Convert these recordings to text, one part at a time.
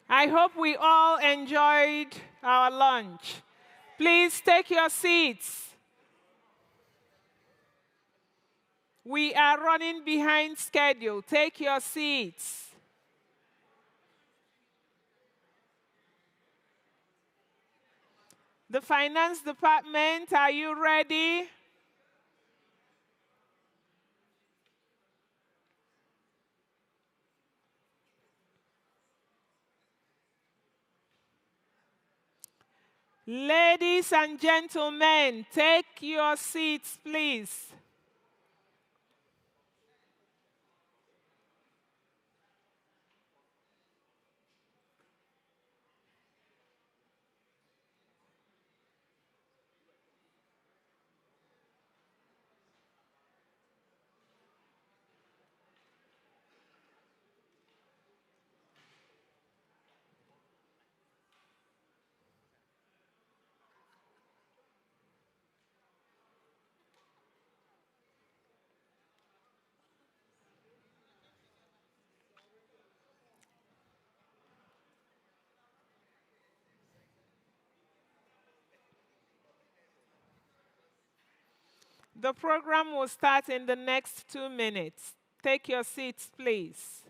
I hope we all enjoyed our lunch. Please take your seats. We are running behind schedule. Take your seats. The finance department, are you ready? Ladies and gentlemen, take your seats, please. The program will start in the next 2 minutes. Take your seats, please.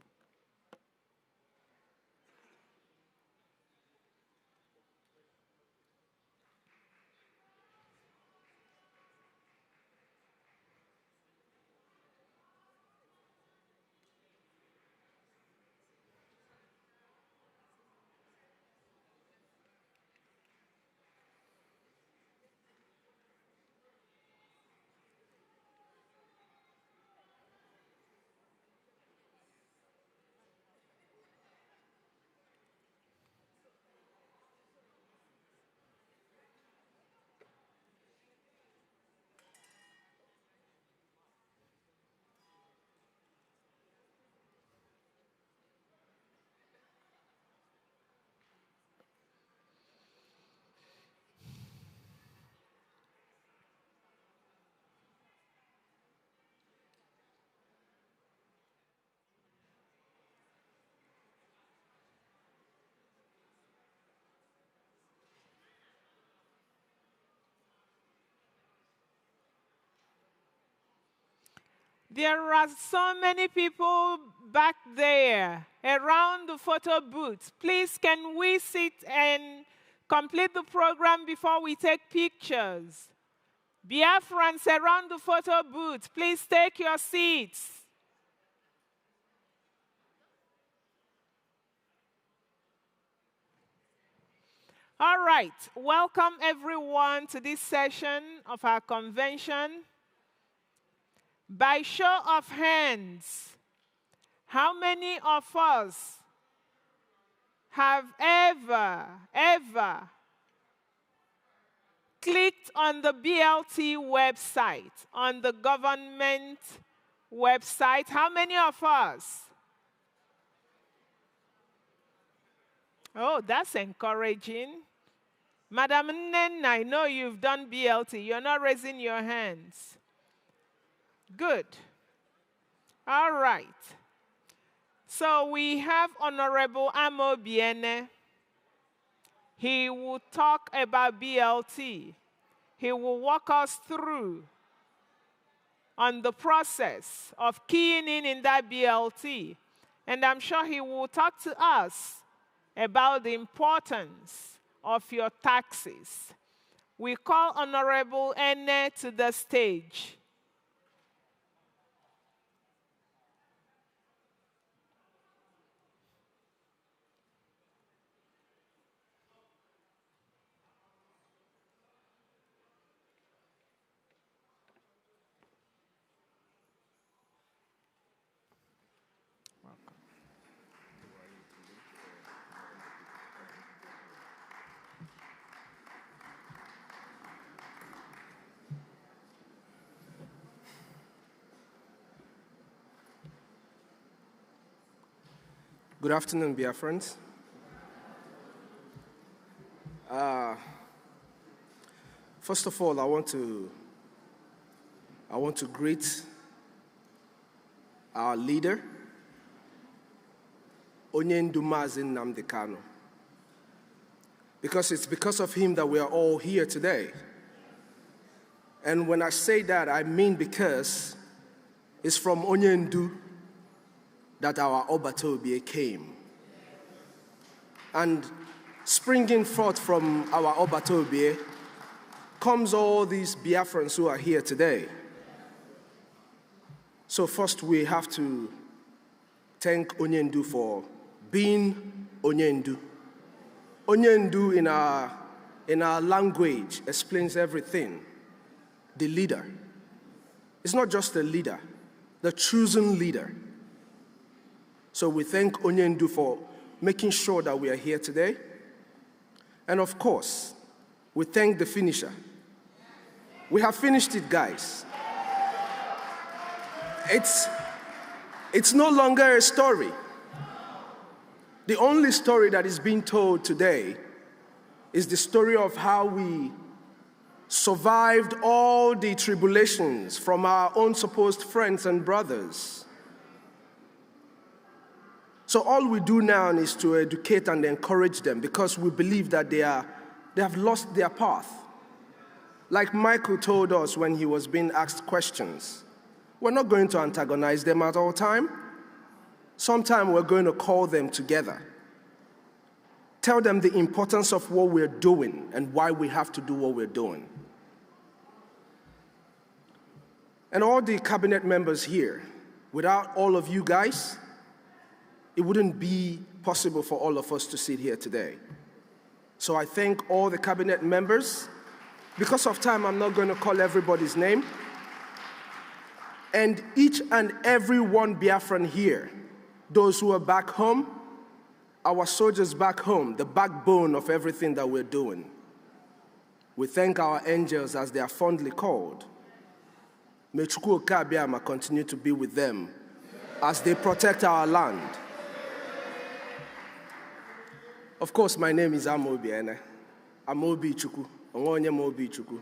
There are so many people back there around the photo booth. Please, can we sit and complete the program before we take pictures? Biafrans around the photo booth, please take your seats. All right, welcome everyone to this session of our convention. By show of hands, how many of us have ever clicked on the BLT website, on the government website? How many of us? Oh, that's encouraging. Madam Nen, I know you've done BLT. You're not raising your hands. Good. All right. So we have Honorable Amo Biene. He will talk about BLT. He will walk us through on the process of keying in that BLT. And I'm sure he will talk to us about the importance of your taxes. We call Honorable Ene to the stage. Good afternoon, Biafrans. First of all, I want to greet our leader, Onye Ndu Mazi Nnamdi Kanu. Because it's because of him that we are all here today. And when I say that, I mean because it's from Onye Ndu that our Obatobie came. And springing forth from our Obatobie comes all these Biafrans who are here today. So first we have to thank Onye Ndu for being Onye Ndu. Onye Ndu in our language explains everything. The leader. It's not just the leader, the chosen leader. So we thank Onye Ndu for making sure that we are here today. And of course, we thank the finisher. We have finished it, guys. It's no longer a story. The only story that is being told today is the story of how we survived all the tribulations from our own supposed friends and brothers. So all we do now is to educate and encourage them because we believe that they have lost their path. Like Michael told us when he was being asked questions, we're not going to antagonize them at all time. Sometime we're going to call them together. Tell them the importance of what we're doing and why we have to do what we're doing. And all the cabinet members here, without all of you guys, it wouldn't be possible for all of us to sit here today. So I thank all the cabinet members. Because of time, I'm not going to call everybody's name. And each and every one Biafran here, those who are back home, our soldiers back home, the backbone of everything that we're doing. We thank our angels as they are fondly called. May Chukwu Okabiama continue to be with them as they protect our land. Of course, my name is Amobi. Amobi Chukwu. Amobi Chukwu.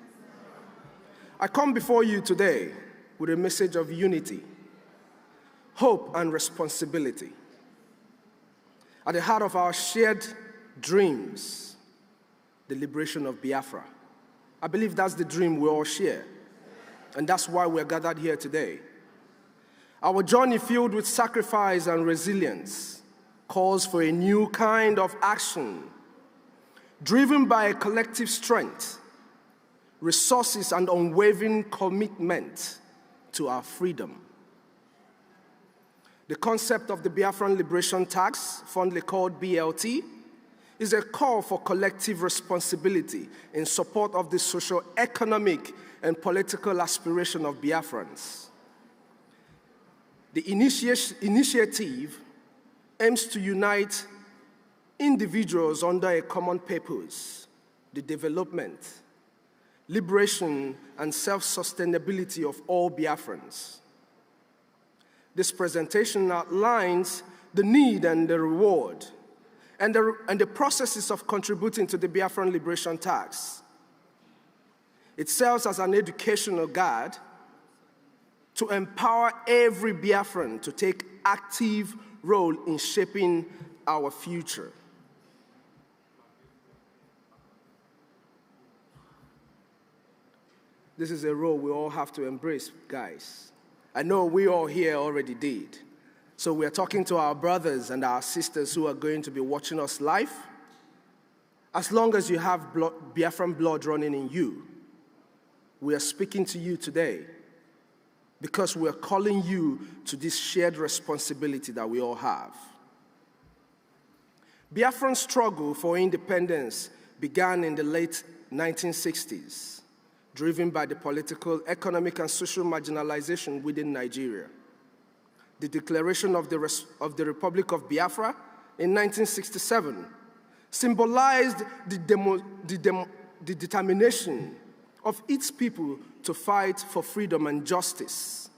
I come before you today with a message of unity, hope, and responsibility. At the heart of our shared dreams, the liberation of Biafra. I believe that's the dream we all share, and that's why we're gathered here today. Our journey filled with sacrifice and resilience calls for a new kind of action, driven by a collective strength, resources, and unwavering commitment to our freedom. The concept of the Biafran Liberation Tax, fondly called BLT, is a call for collective responsibility in support of the socio-economic and political aspiration of Biafrans. The initiative aims to unite individuals under a common purpose, the development, liberation, and self-sustainability of all Biafrans. This presentation outlines the need and the reward and the processes of contributing to the Biafran Liberation Tax. It serves as an educational guide to empower every Biafran to take active role in shaping our future. This is a role we all have to embrace, guys. I know we all here already did. So we're talking to our brothers and our sisters who are going to be watching us live. As long as you have Biafran blood running in you, we are speaking to you today because we are calling you to this shared responsibility that we all have. Biafran's struggle for independence began in the late 1960s. Driven by the political, economic, and social marginalization within Nigeria. The declaration of the Republic of Biafra in 1967 symbolized the determination of its people to fight for freedom and justice.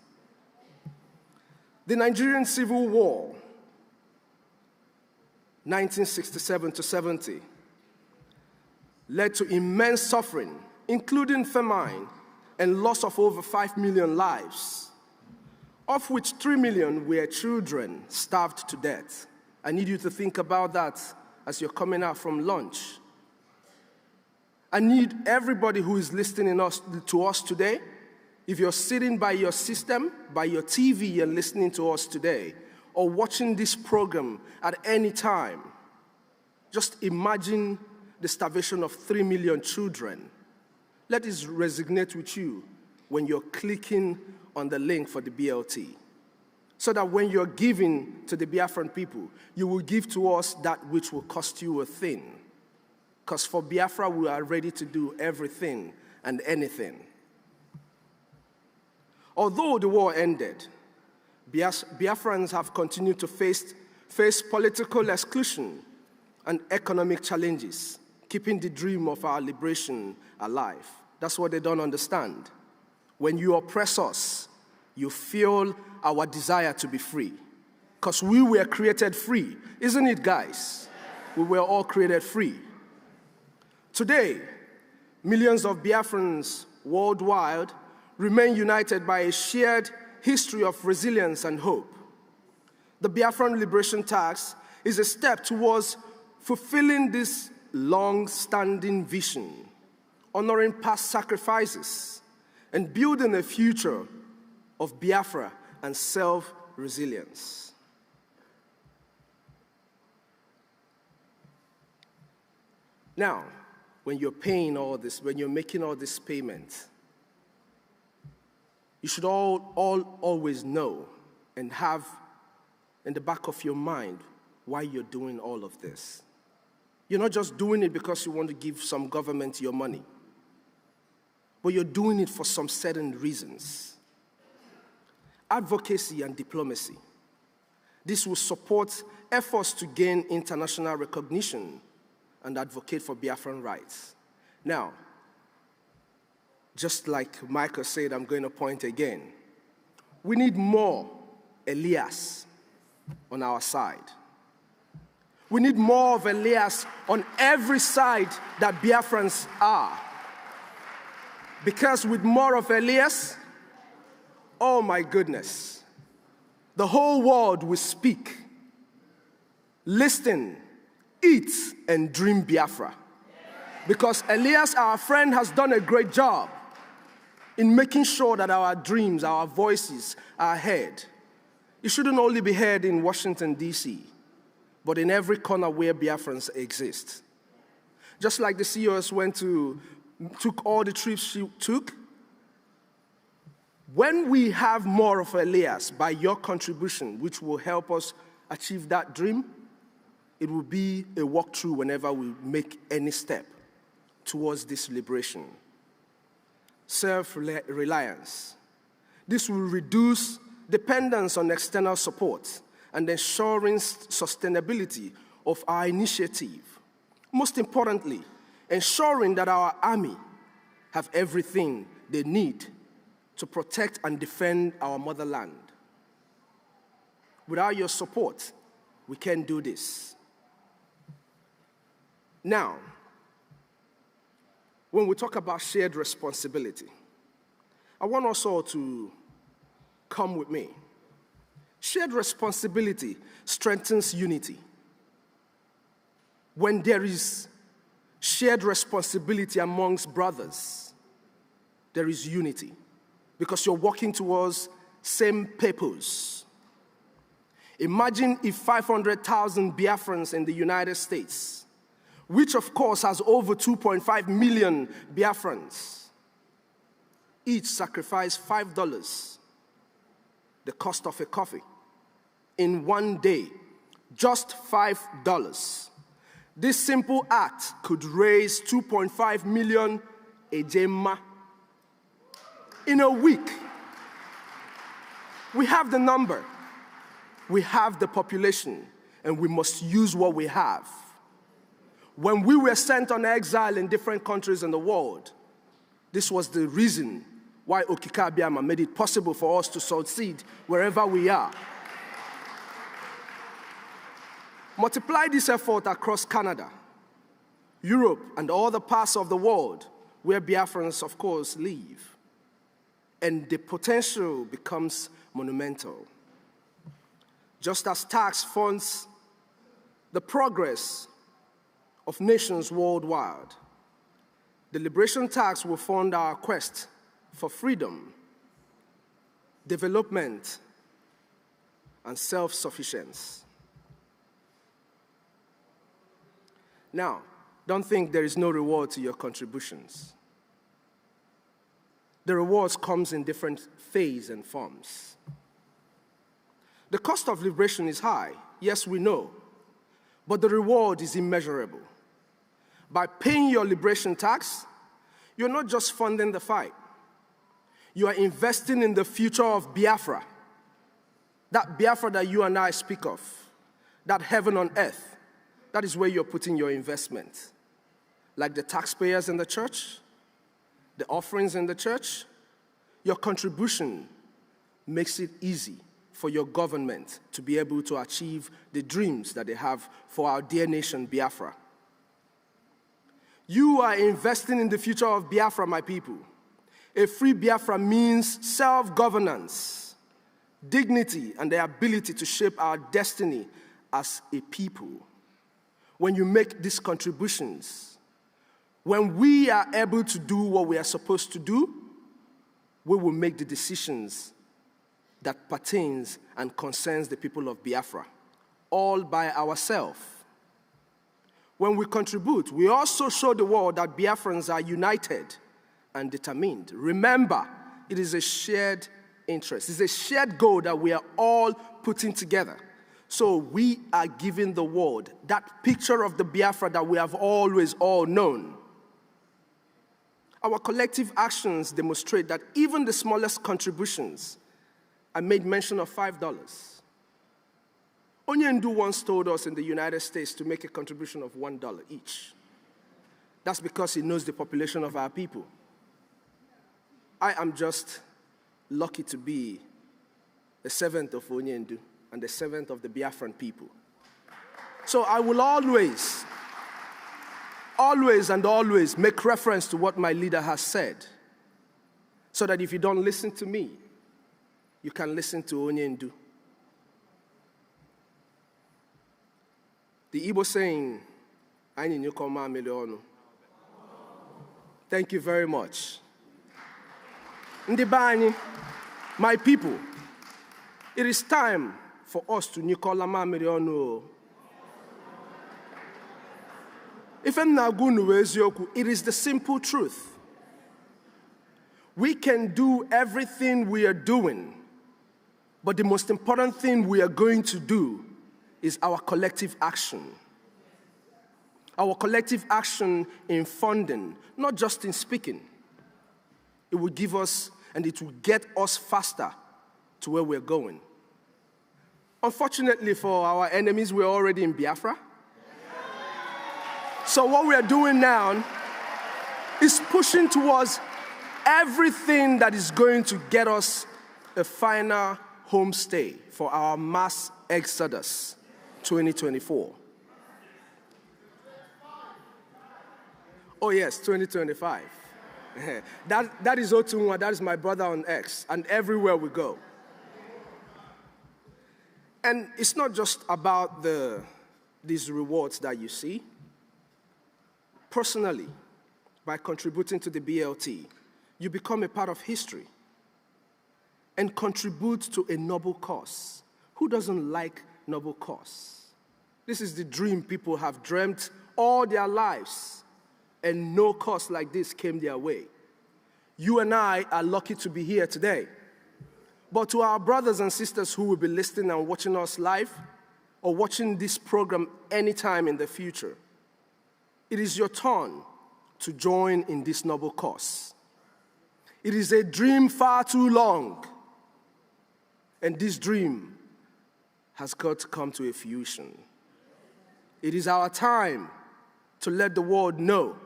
The Nigerian Civil War, 1967 to 70, led to immense suffering, including famine and loss of over 5 million lives, of which 3 million were children starved to death. I need you to think about that as you're coming out from lunch. I need everybody who is listening to us today, if you're sitting by your system, by your TV and listening to us today, or watching this program at any time, just imagine the starvation of 3 million children. Let this resonate with you when you're clicking on the link for the BLT, so that when you're giving to the Biafran people, you will give to us that which will cost you a thing. Because for Biafra, we are ready to do everything and anything. Although the war ended, Biafrans have continued to face political exclusion and economic challenges, keeping the dream of our liberation alive. That's what they don't understand. When you oppress us, you fuel our desire to be free. Because we were created free. Isn't it, guys? We were all created free. Today, millions of Biafrans worldwide remain united by a shared history of resilience and hope. The Biafran Liberation Tax is a step towards fulfilling this long-standing vision, honoring past sacrifices, and building a future of Biafra and self-resilience. Now, when you're paying all this, when you're making all this payment, you should always know and have in the back of your mind why you're doing all of this. You're not just doing it because you want to give some government your money, but you're doing it for some certain reasons. Advocacy and diplomacy. This will support efforts to gain international recognition and advocate for Biafran rights. Now, just like Michael said, I'm going to point again. We need more Elias on our side. We need more of Elias on every side that Biafrans are. Because with more of Elias, oh my goodness, the whole world will speak, listen, eat, and dream Biafra. Because Elias, our friend, has done a great job in making sure that our dreams, our voices are heard. It shouldn't only be heard in Washington, D.C., but in every corner where Biafrans exist. Just like the CEOs took all the trips she took, when we have more of Elias by your contribution, which will help us achieve that dream, it will be a walkthrough whenever we make any step towards this liberation. Self-reliance. This will reduce dependence on external support and ensuring sustainability of our initiative. Most importantly, ensuring that our army have everything they need to protect and defend our motherland. Without your support, we can't do this. Now, when we talk about shared responsibility, I want us all to come with me. Shared responsibility strengthens unity. When there is shared responsibility amongst brothers, there is unity, because you're working towards same purpose. Imagine if 500,000 Biafrans in the United States, which of course has over 2.5 million Biafrans, each sacrifice $5, the cost of a coffee, in one day, just $5. This simple act could raise 2.5 million ejema in a week. We have the number, we have the population, and we must use what we have. When we were sent on exile in different countries in the world, this was the reason why Okike Abiama made it possible for us to succeed wherever we are. Multiply this effort across Canada, Europe, and all the parts of the world where Biafrans, of course, live, and the potential becomes monumental. Just as tax funds the progress of nations worldwide. The liberation tax will fund our quest for freedom, development, and self-sufficiency. Now, don't think there is no reward to your contributions. The rewards comes in different phases and forms. The cost of liberation is high, yes, we know, but the reward is immeasurable. By paying your liberation tax, you're not just funding the fight. You are investing in the future of Biafra, that Biafra that you and I speak of, that heaven on earth. That is where you're putting your investment. Like the taxpayers in the church, the offerings in the church, your contribution makes it easy for your government to be able to achieve the dreams that they have for our dear nation, Biafra. You are investing in the future of Biafra, my people. A free Biafra means self-governance, dignity, and the ability to shape our destiny as a people. When you make these contributions, when we are able to do what we are supposed to do, we will make the decisions that pertains and concerns the people of Biafra, all by ourselves. When we contribute, we also show the world that Biafrans are united and determined. Remember, it is a shared interest. It's a shared goal that we are all putting together. So we are giving the world that picture of the Biafra that we have always all known. Our collective actions demonstrate that even the smallest contributions, I made mention of $5. Onyendu once told us in the United States to make a contribution of $1 each. That's because he knows the population of our people. I am just lucky to be a servant of Onyendu and the servant of the Biafran people. So I will always make reference to what my leader has said, so that if you don't listen to me, you can listen to Onyendu. The Igbo saying, "Anyị nyukoma milionu." Thank you very much. Ndị be anyị, my people, it is time for us to nyukola milionu. If I'm not going to eziokwu, it is the simple truth. We can do everything we are doing, but the most important thing we are going to do is our collective action. Our collective action in funding, not just in speaking. It will give us, and it will get us faster to where we're going. Unfortunately for our enemies, we're already in Biafra. So what we are doing now is pushing towards everything that is going to get us a final homestay for our mass exodus 2024. Oh yes, 2025. That is Otunwa, that is my brother on X, and everywhere we go. And it's not just about these rewards that you see. Personally, by contributing to the BLT, you become a part of history and contribute to a noble cause. Who doesn't like noble cause? This is the dream people have dreamt all their lives, and no cause like this came their way. You and I are lucky to be here today. But to our brothers and sisters who will be listening and watching us live, or watching this program anytime in the future, it is your turn to join in this noble cause. It is a dream far too long, and this dream has got to come to a fruition. It is our time to let the world know.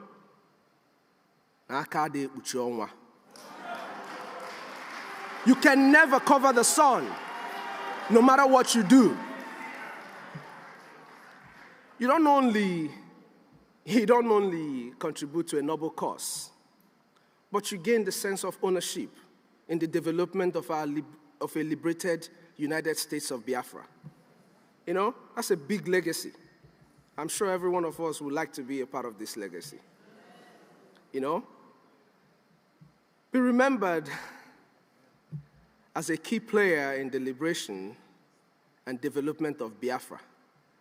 You can never cover the sun, no matter what you do. You don't only contribute to a noble cause, but you gain the sense of ownership in the development of a liberated United States of Biafra. You know, that's a big legacy. I'm sure every one of us would like to be a part of this legacy. You know? Be remembered as a key player in the liberation and development of Biafra.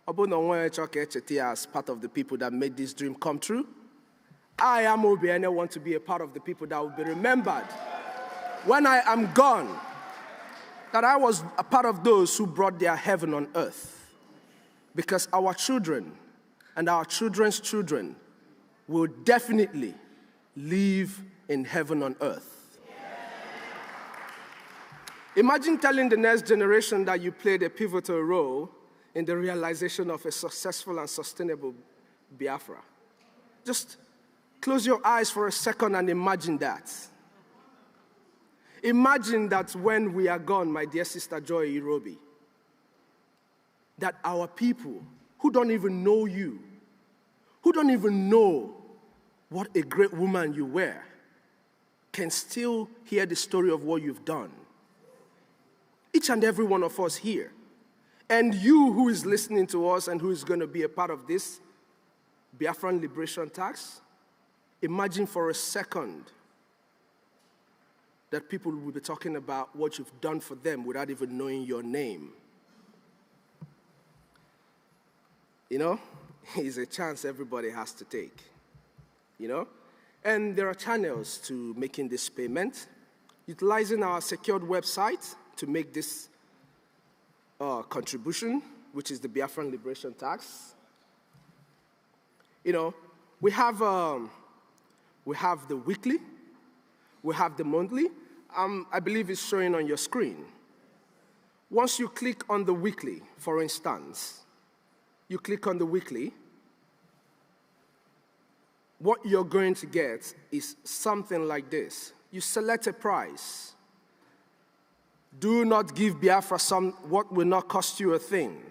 As part of the people that made this dream come true, I am Obi and I want to be a part of the people that will be remembered when I am gone, that I was a part of those who brought their heaven on earth. Because our children and our children's children will definitely live in heaven on earth. Imagine telling the next generation that you played a pivotal role in the realization of a successful and sustainable Biafra. Just close your eyes for a second and imagine that. Imagine that when we are gone, my dear sister Joy Irobi, that our people who don't even know you, who don't even know what a great woman you were, can still hear the story of what you've done. Each and every one of us here. And you who is listening to us and who is going to be a part of this Biafran Liberation Tax, imagine for a second that people will be talking about what you've done for them without even knowing your name. You know, it's a chance everybody has to take, you know? And there are channels to making this payment, utilizing our secured website to make this contribution, which is the Biafran Liberation Tax. You know, we have the weekly, we have the monthly. I believe it's showing on your screen. Once you click on the weekly, for instance, you click on the weekly, what you're going to get is something like this. You select a price. Do not give Biafra what will not cost you a thing.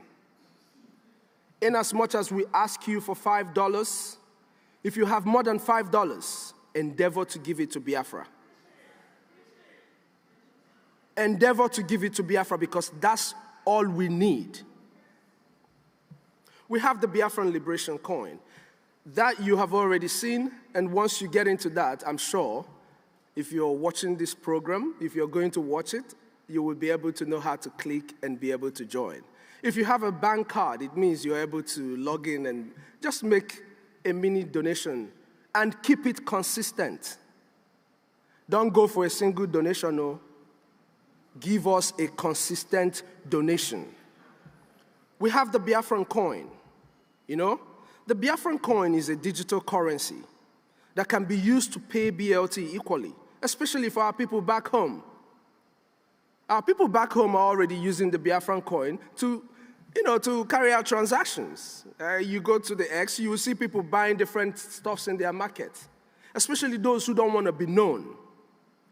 Inasmuch as we ask you for $5, if you have more than $5, endeavor to give it to Biafra. Endeavor to give it to Biafra because that's all we need. We have the Biafran Liberation Coin. That you have already seen, and once you get into that, I'm sure, if you're watching this program, if you're going to watch it, you will be able to know how to click and be able to join. If you have a bank card, it means you're able to log in and just make a mini donation and keep it consistent. Don't go for a single donation, no. Give us a consistent donation. We have the Biafran coin, you know? The Biafran coin is a digital currency that can be used to pay BLT equally, especially for our people back home. Our people back home are already using the Biafran coin to carry out transactions. You go to the X, you will see people buying different stuffs in their market, especially those who don't want to be known.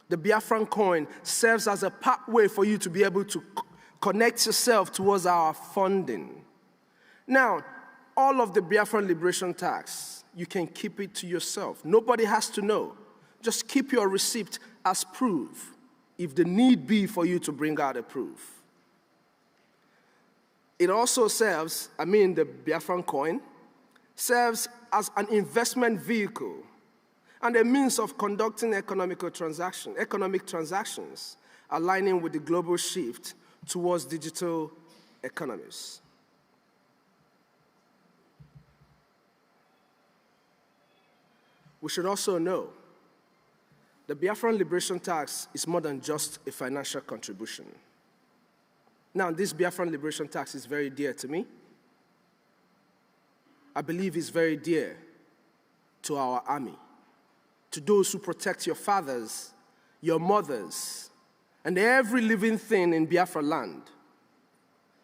The Biafran coin serves as a pathway for you to be able to connect yourself towards our funding. Now, all of the Biafran Liberation Tax, you can keep it to yourself. Nobody has to know. Just keep your receipt as proof, if the need be for you to bring out a proof. It also serves, the Biafran coin, serves as an investment vehicle and a means of conducting economic transactions, aligning with the global shift towards digital economies. We should also know the Biafran Liberation Tax is more than just a financial contribution. Now, this Biafran Liberation Tax is very dear to me. I believe it's very dear to our army, to those who protect your fathers, your mothers, and every living thing in Biafra land.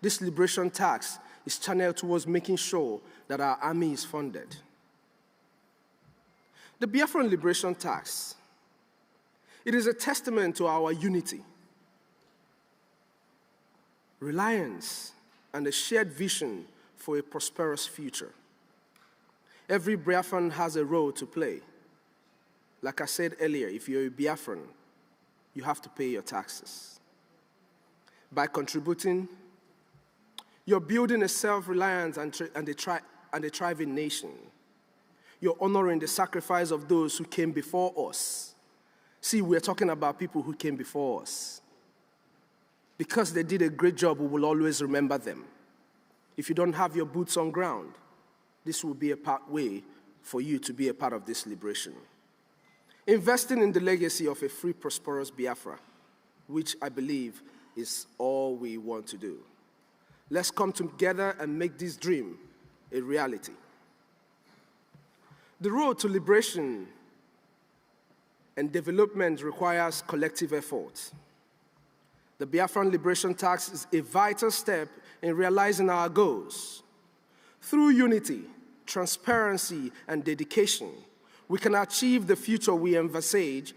This liberation tax is channeled towards making sure that our army is funded. The Biafran Liberation Tax, it is a testament to our unity, reliance, and a shared vision for a prosperous future. Every Biafran has a role to play. Like I said earlier, if you're a Biafran, you have to pay your taxes. By contributing, you're building a self-reliance and and a thriving nation. You're honoring the sacrifice of those who came before us. See, we're talking about people who came before us. Because they did a great job, we will always remember them. If you don't have your boots on ground, this will be a way for you to be a part of this liberation. Investing in the legacy of a free, prosperous Biafra, which I believe is all we want to do. Let's come together and make this dream a reality. The road to liberation and development requires collective effort. The Biafran Liberation Tax is a vital step in realizing our goals. Through unity, transparency, and dedication, we can achieve the future we envisage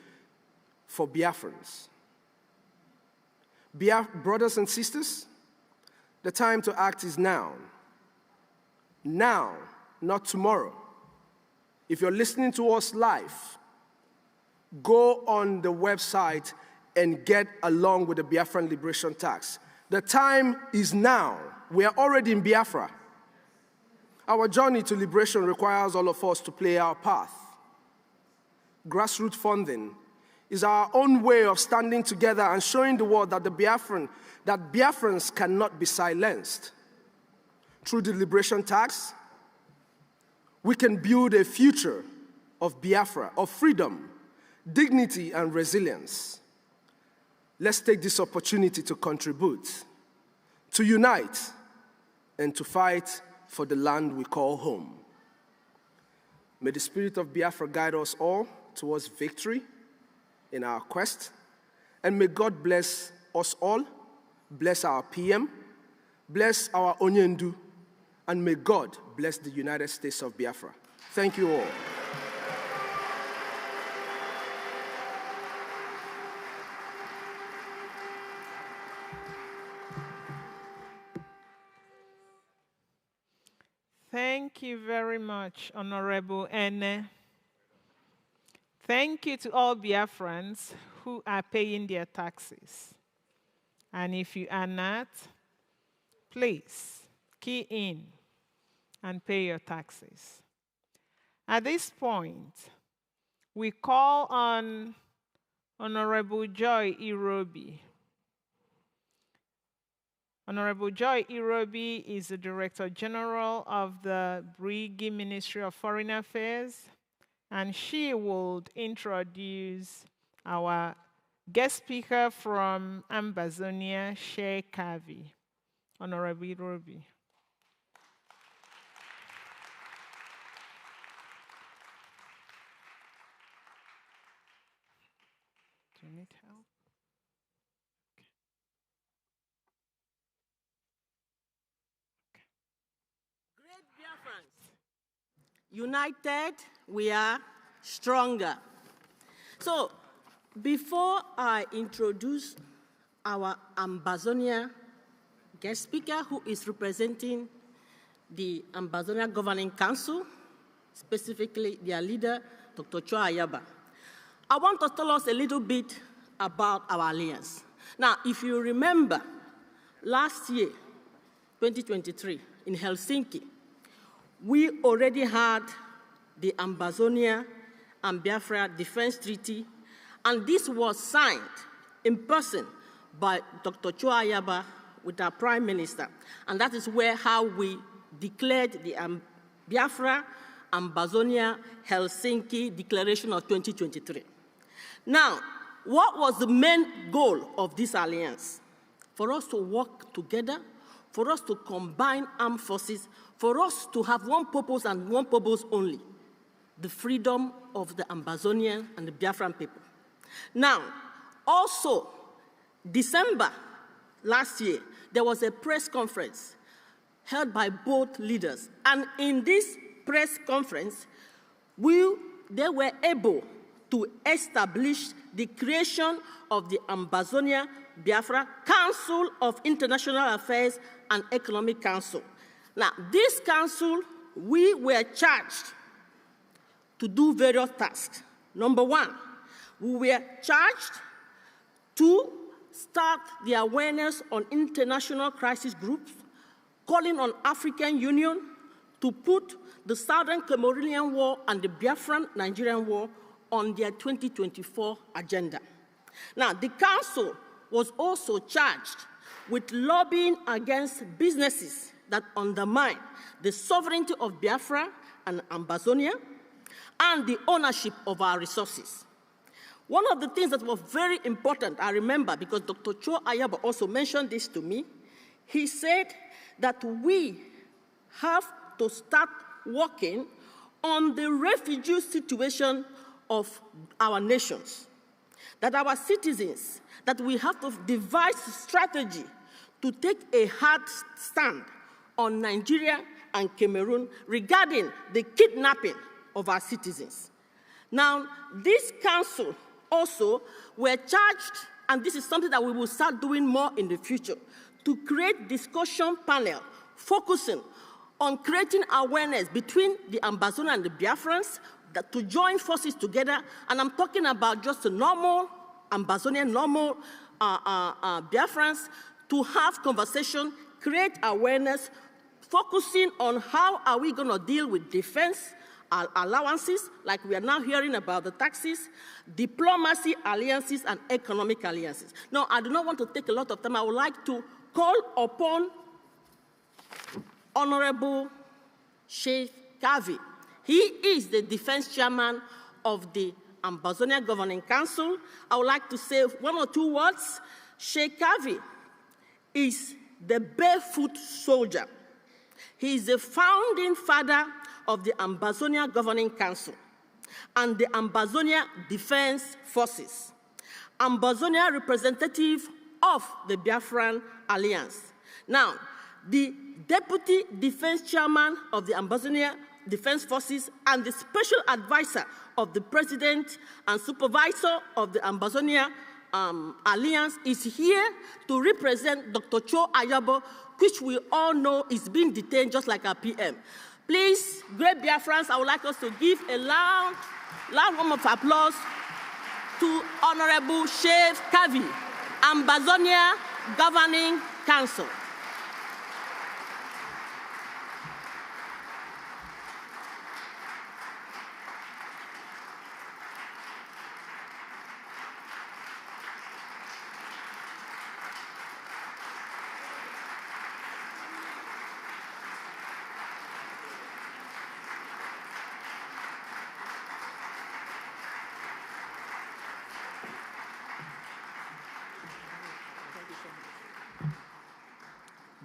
for Biafrans. Brothers and sisters, the time to act is now. Now, not tomorrow. If you're listening to us live, go on the website and get along with the Biafran Liberation Tax. The time is now. We are already in Biafra. Our journey to liberation requires all of us to play our path. Grassroots funding is our own way of standing together and showing the world that Biafrans cannot be silenced. Through the Liberation Tax, we can build a future of Biafra, of freedom, dignity, and resilience. Let's take this opportunity to contribute, to unite, and to fight for the land we call home. May the spirit of Biafra guide us all towards victory in our quest, and may God bless us all, bless our PM, bless our Onyendu, and may God bless the United States of Biafra. Thank you all. Thank you very much, Honorable Ene. Thank you to all Biafrans who are paying their taxes. And if you are not, please key in and pay your taxes. At this point, we call on Honorable Joy Irobi. Honorable Joy Irobi is the Director General of the Brigi Ministry of Foreign Affairs, and she will introduce our guest speaker from Ambazonia, Shea Kavi. Honorable Irobi. Do you need help? United, we are stronger. So, before I introduce our Ambazonia guest speaker, who is representing the Ambazonia Governing Council, specifically their leader, Dr. Chua Ayaba, I want to tell us a little bit about our alliance. Now, if you remember, last year, 2023, in Helsinki, we already had the Ambazonia and Biafra Defense Treaty, and this was signed in person by Dr. Chua Ayaba with our Prime Minister. And that is how we declared the Biafra Ambazonia Helsinki Declaration of 2023. Now, what was the main goal of this alliance? For us to work together, for us to combine armed forces, for us to have one purpose and one purpose only, the freedom of the Ambazonian and the Biafran people. Now, also, December last year, there was a press conference held by both leaders. And in this press conference, they were able to establish the creation of the Ambazonia Biafra Council of International Affairs and Economic Council. Now, this council, we were charged to do various tasks. Number one, we were charged to start the awareness on international crisis groups, calling on African Union to put the Southern Cameroonian War and the Biafran Nigerian War on their 2024 agenda. Now, the council was also charged with lobbying against businesses that undermine the sovereignty of Biafra and Ambazonia and the ownership of our resources. One of the things that was very important, I remember, because Dr. Cho Ayaba also mentioned this to me, he said that we have to start working on the refugee situation of our nations, that our citizens, that we have to devise a strategy to take a hard stand on Nigeria and Cameroon regarding the kidnapping of our citizens. Now, this council also were charged, and this is something that we will start doing more in the future, to create discussion panel focusing on creating awareness between the Ambazonian and the Biafrans, that to join forces together, and I'm talking about just a normal Ambazonian, normal Biafrans, to have conversation, create awareness, focusing on how are we going to deal with defense allowances, like we are now hearing about the taxes, diplomacy alliances, and economic alliances. Now, I do not want to take a lot of time. I would like to call upon Honorable Sheikh Kavi. He is the defense chairman of the Ambazonia Governing Council. I would like to say one or two words. Sheikh Kavi is the barefoot soldier. He is the founding father of the Ambazonia Governing Council and the Ambazonia Defense Forces, Ambazonia representative of the Biafran Alliance. Now, the Deputy Defense Chairman of the Ambazonia Defense Forces and the Special Advisor of the President and Supervisor of the Ambazonia Alliance is here to represent Dr. Cho Ayabo, which we all know is being detained just like our PM. Please, great Biafrans, I would like us to give a loud round of applause to Honorable Sheikh Kavi, Ambazonia Governing Council.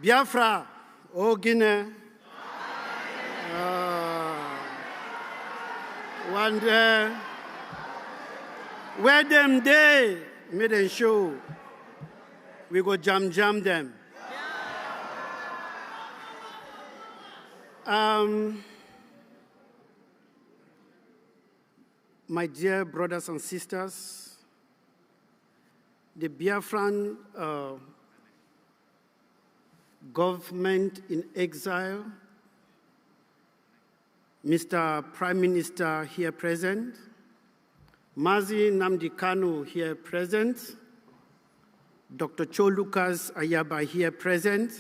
Biafra, O Guinea. One day, where them day, made them show, we go jam them. My dear brothers and sisters, the Biafran government in exile, Mr. Prime Minister here present, Mazi Nnamdi Kanu here present, Dr. Cho Lucas Ayaba here present.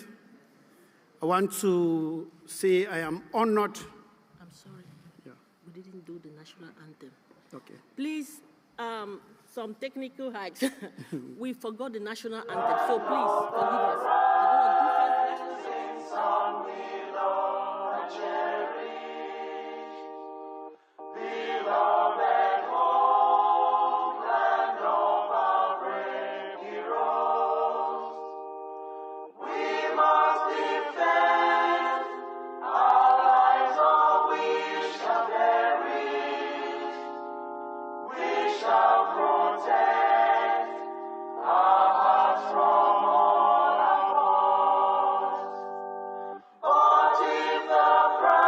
I want to say I am honored. I'm sorry, we didn't do the national anthem. Okay. Please, some technical hacks. We forgot the national anthem, so please forgive us. But if the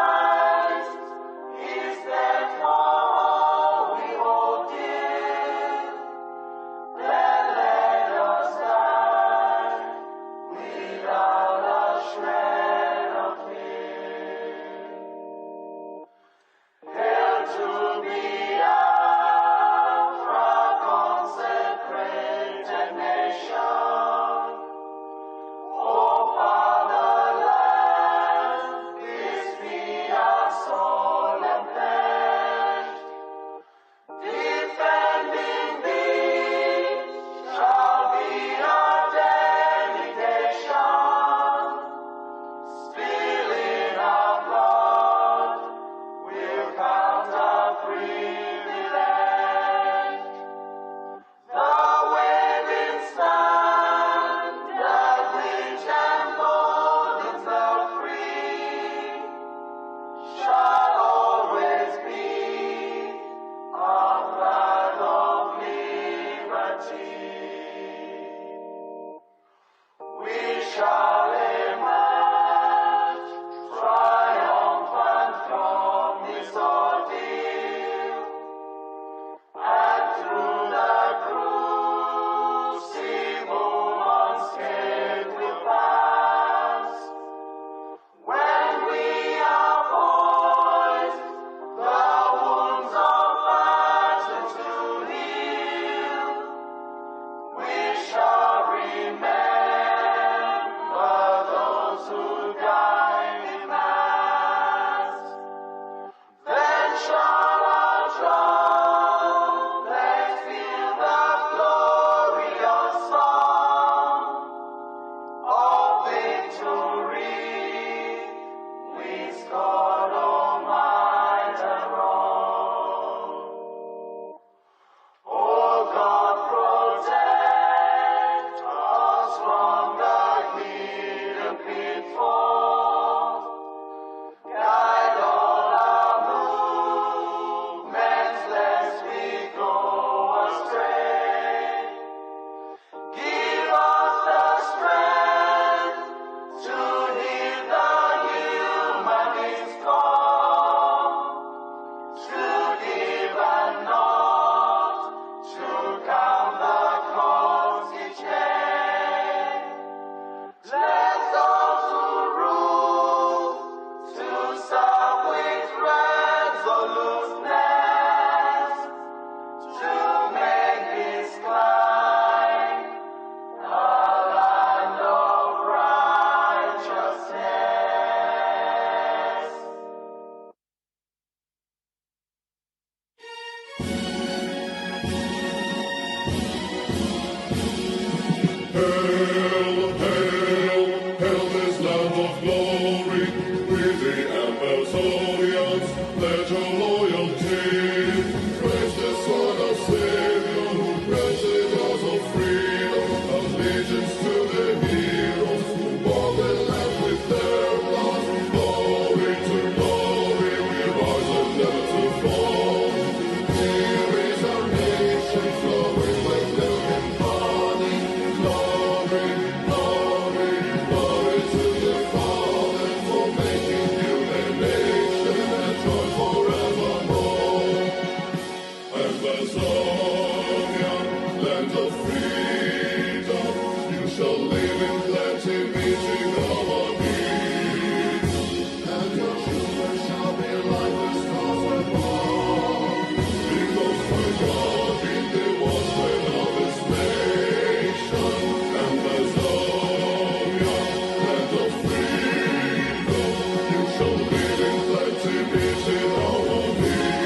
Hail, hail, hail this land of glory, with the Amazonians, pledge our loyalty. Praise the Son of Savior, who granted us of freedom, allegiance to the heroes who bought the land with their blood. Glory to glory, we rise and never to fall. Here is our nation flowing with milk and honey. Glory, glory, glory to the Father for making you a nation and joy forevermore. Amazonia, land of freedom, you shall live in plenty, meeting our needs. And your children shall be like the stars above, because my God in the watchman of his nation. Amazonia, land of freedom, you shall live in plenty, meeting our needs.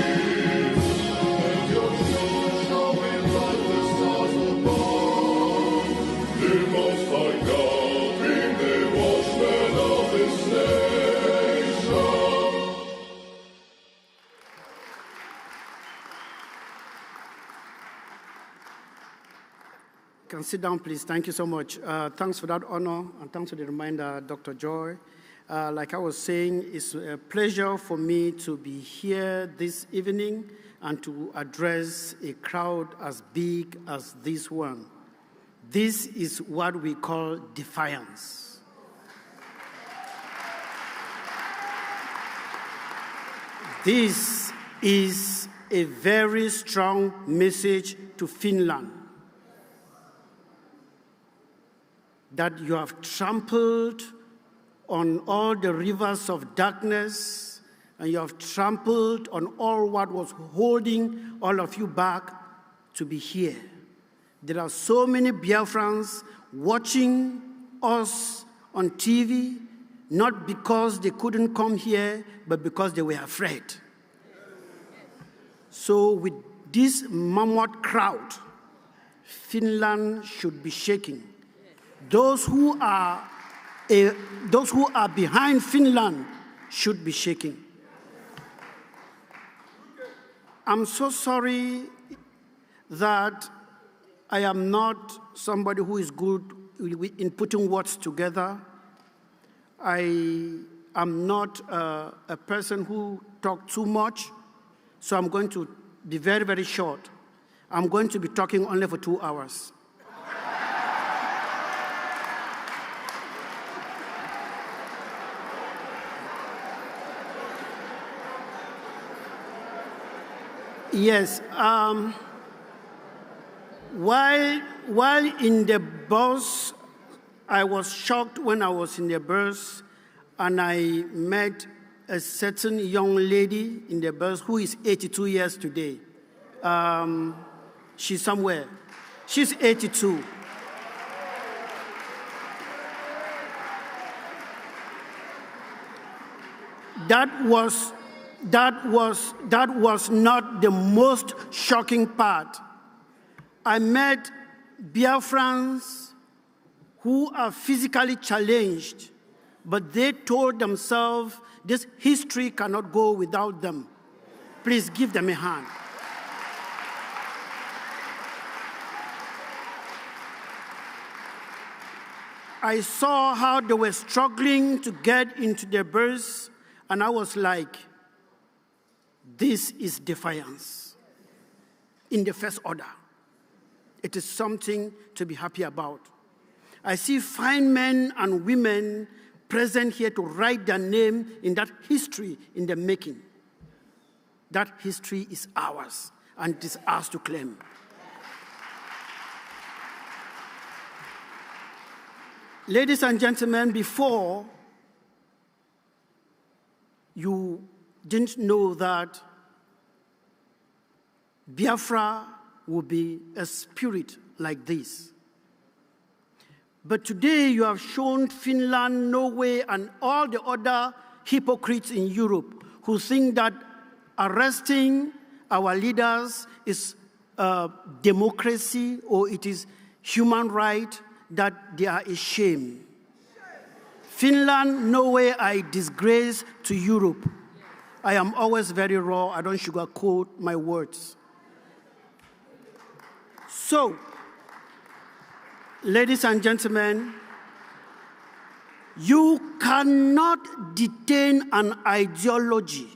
And your children shall be like the stars above, the Most High God being the watchman of his nation. Can sit down, please. Thank you so much. Thanks for that honor, and thanks for the reminder, Dr. Joy. Like I was saying, it's a pleasure for me to be here this evening and to address a crowd as big as this one. This is what we call defiance. This is a very strong message to Finland that you have trampled on all the rivers of darkness, and you have trampled on all what was holding all of you back to be here. There are so many Biafrans watching us on TV, not because they couldn't come here, but because they were afraid. So with this mammoth crowd, Finland should be shaking. Those who are behind Finland should be shaking. I'm so sorry that I am not somebody who is good in putting words together. I am not a person who talks too much, so I'm going to be very, very short. I'm going to be talking only for 2 hours. Yes, while in the bus, I was shocked when I was in the bus and I met a certain young lady in the bus who is 82 years today. She's somewhere. She's 82. That was not the most shocking part. I met Biafrans who are physically challenged, but they told themselves this history cannot go without them. Please give them a hand. I saw how they were struggling to get into their bus, and I was like, this is defiance in the first order. It is something to be happy about. I see fine men and women present here to write their name in that history in the making. That history is ours, and it is ours to claim. Ladies and gentlemen, before you didn't know that Biafra would be a spirit like this. But today you have shown Finland, Norway, and all the other hypocrites in Europe who think that arresting our leaders is democracy or it is human right. that they are a shame. Finland, Norway are a disgrace to Europe. I am always very raw. I don't sugarcoat my words. So, ladies and gentlemen, you cannot detain an ideology.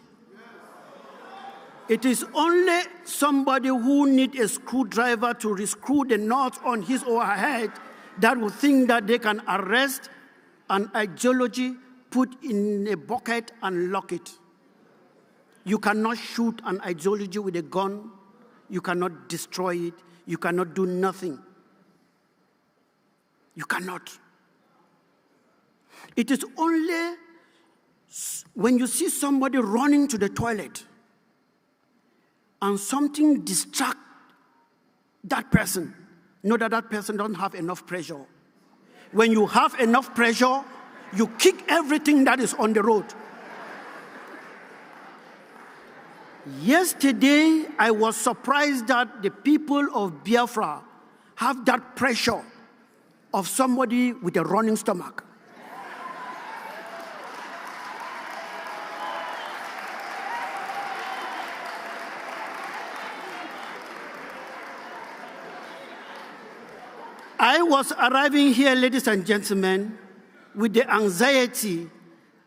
It is only somebody who needs a screwdriver to rescrew the knots on his or her head that will think that they can arrest an ideology, put in a bucket, and lock it. You cannot shoot an ideology with a gun. You cannot destroy it. You cannot do nothing. You cannot. It is only when you see somebody running to the toilet and something distracts that person, know that that person doesn't have enough pressure. When you have enough pressure, you kick everything that is on the road. Yesterday, I was surprised that the people of Biafra have that pressure of somebody with a running stomach. I was arriving here, ladies and gentlemen, with the anxiety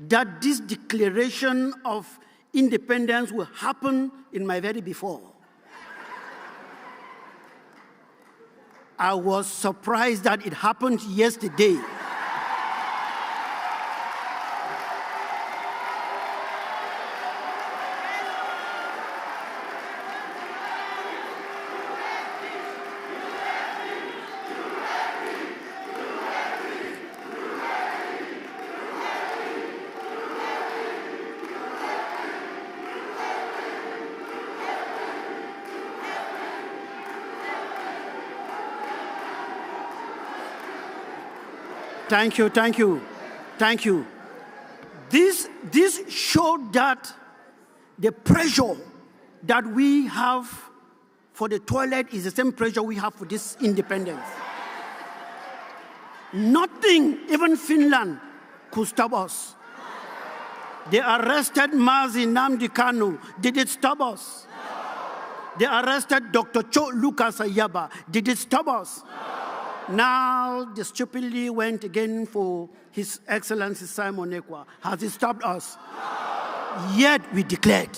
that this declaration of independence will happen in my very before. I was surprised that it happened yesterday. Thank you, thank you, thank you. This showed that the pressure that we have for the toilet is the same pressure we have for this independence. Nothing, even Finland, could stop us. They arrested Mazi Nnamdi Kanu. Did it stop us? They arrested Dr. Lucas Ayaba. Did it stop us? Now, they stupidly went again for His Excellency Simon Ekwa. Has it stopped us? Yet we declared.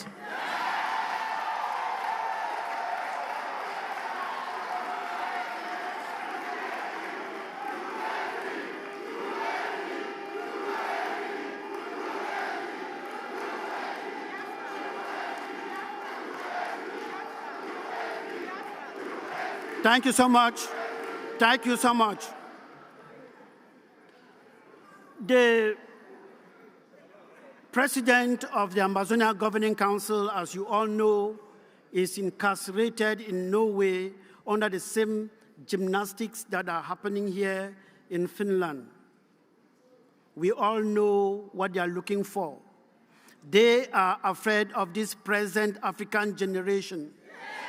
Thank you so much. Thank you so much. The president of the Ambazonia Governing Council, as you all know, is incarcerated in Norway under the same gymnastics that are happening here in Finland. We all know what they are looking for. They are afraid of this present African generation.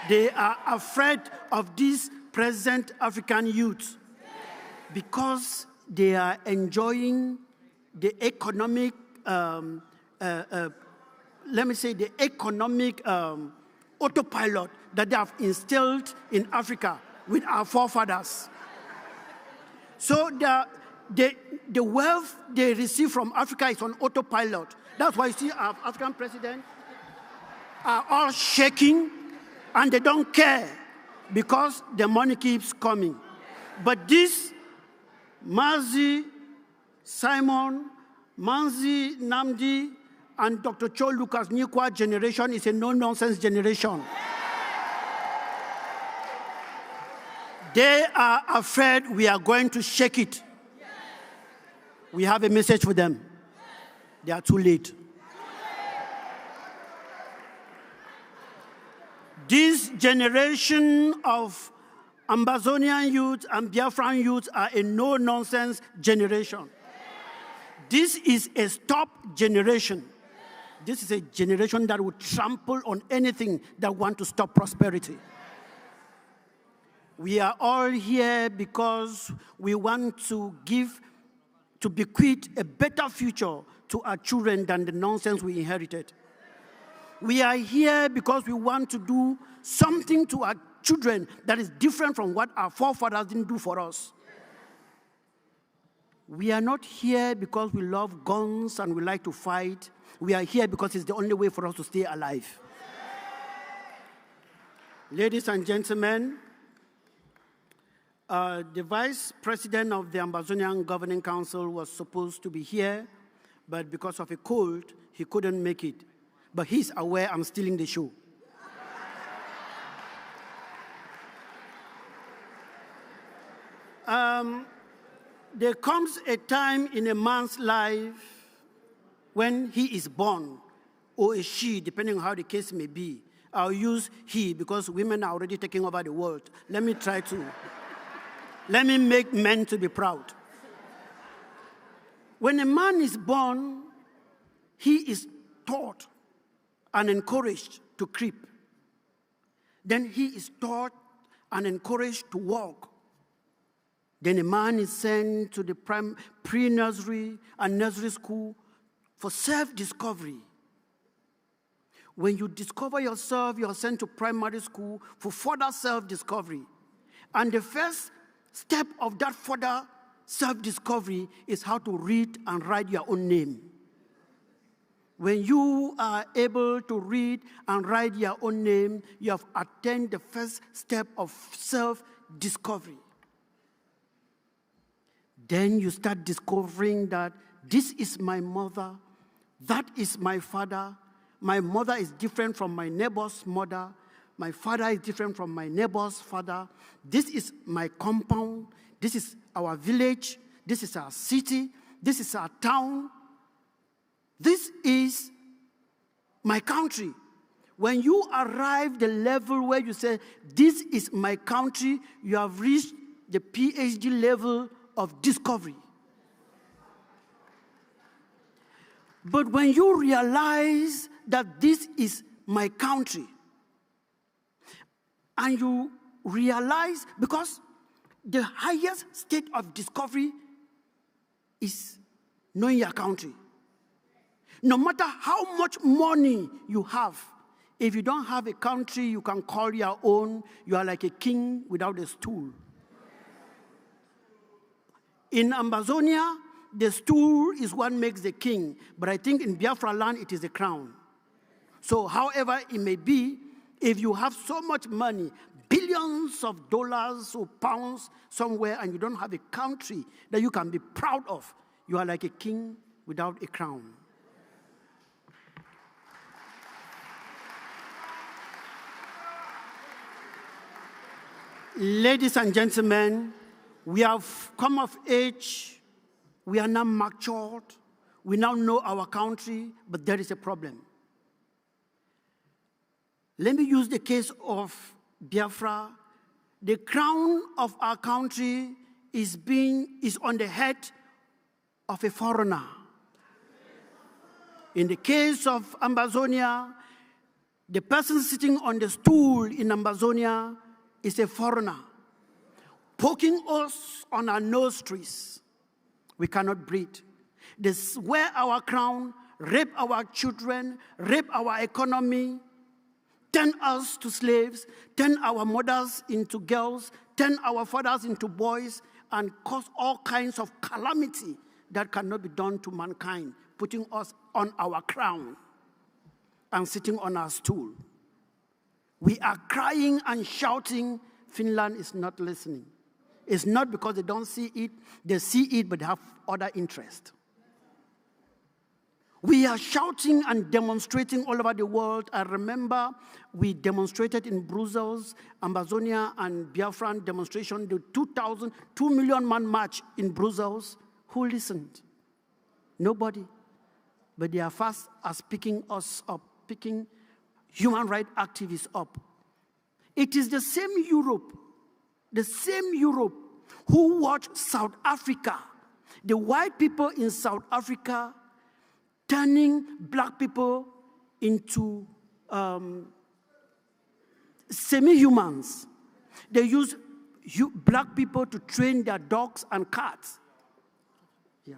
They are afraid of this present African youth because they are enjoying the economic, the economic autopilot that they have instilled in Africa with our forefathers. So the wealth they receive from Africa is on autopilot. That's why you see our African presidents are all shaking and they don't care because the money keeps coming. But this Mazi, Simon, Mazi Nnamdi, and Dr. Cho Lucas Nikwa generation is a no-nonsense generation. They are afraid we are going to shake it. We have a message for them. They are too late. This generation of Ambazonian youth and Biafran youth are a no-nonsense generation. This is a stop generation. This is a generation that will trample on anything that wants to stop prosperity. We are all here because we want to bequeath a better future to our children than the nonsense we inherited. We are here because we want to do something to our children that is different from what our forefathers didn't do for us. We are not here because we love guns and we like to fight. We are here because it's the only way for us to stay alive. Ladies and gentlemen, the Vice President of the Ambazonian Governing Council was supposed to be here, but because of a cold, he couldn't make it. But he's aware I'm stealing the show. There comes a time in a man's life when he is born, or a she, depending on how the case may be. I'll use he because women are already taking over the world. Let me make men to be proud. When a man is born, he is taught and encouraged to creep. Then he is taught and encouraged to walk. Then a man is sent to the pre-nursery and nursery school for self-discovery. When you discover yourself, you are sent to primary school for further self-discovery. And the first step of that further self-discovery is how to read and write your own name. When you are able to read and write your own name, you have attained the first step of self-discovery. Then you start discovering that this is my mother, that is my father. My mother is different from my neighbor's mother. My father is different from my neighbor's father. This is my compound. This is our village. This is our city. This is our town. This is my country. When you arrive the level where you say, this is my country, you have reached the PhD level of discovery. But when you realize that this is my country, and you realize, because the highest state of discovery is knowing your country. No matter how much money you have, if you don't have a country you can call your own, you are like a king without a stool. In Ambazonia, the stool is what makes the king, but I think in Biafra land it is the crown. So however it may be, if you have so much money, billions of dollars or pounds somewhere, and you don't have a country that you can be proud of, you are like a king without a crown. Ladies and gentlemen, we have come of age. We are now matured. We now know our country, but there is a problem. Let me use the case of Biafra. The crown of our country is on the head of a foreigner. In the case of Ambazonia, the person sitting on the stool in Ambazonia is a foreigner, poking us on our nostrils. We cannot breathe. They wear our crown, rape our children, rape our economy, turn us to slaves, turn our mothers into girls, turn our fathers into boys, and cause all kinds of calamity that cannot be done to mankind, putting us on our crown and sitting on our stool. We are crying and shouting. Finland is not listening. It's not because they don't see it. They see it, but they have other interest. We are shouting and demonstrating all over the world. I remember we demonstrated in Brussels, Ambazonia and Biafran demonstration, the 2 million man march in Brussels. Who listened? Nobody. But they are fast as picking us up, picking human rights activists up. It is the same Europe who watched South Africa, the white people in South Africa turning black people into semi-humans. They use black people to train their dogs and cats. Yeah.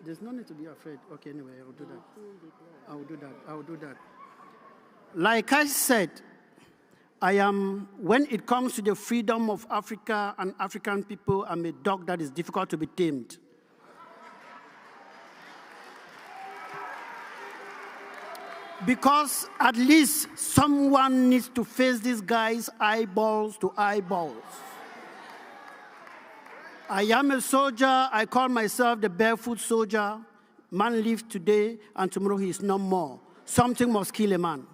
There's no need to be afraid. Okay, anyway, I will do that. I will do that. Like I said, when it comes to the freedom of Africa and African people, I'm a dog that is difficult to be tamed. Because at least someone needs to face these guys eyeballs to eyeballs. I am a soldier. I call myself the barefoot soldier. Man lives today, and tomorrow he is no more. Something must kill a man.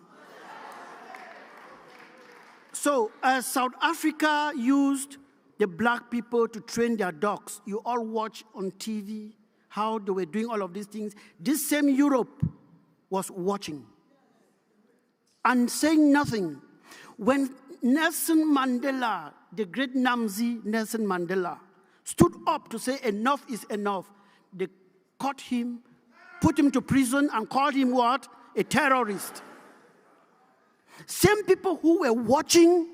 So, as South Africa used the black people to train their dogs, you all watch on TV how they were doing all of these things. This same Europe was watching and saying nothing. When Nelson Mandela, the great Namzi Nelson Mandela, stood up to say enough is enough, they caught him, put him to prison, and called him what? A terrorist. Same people who were watching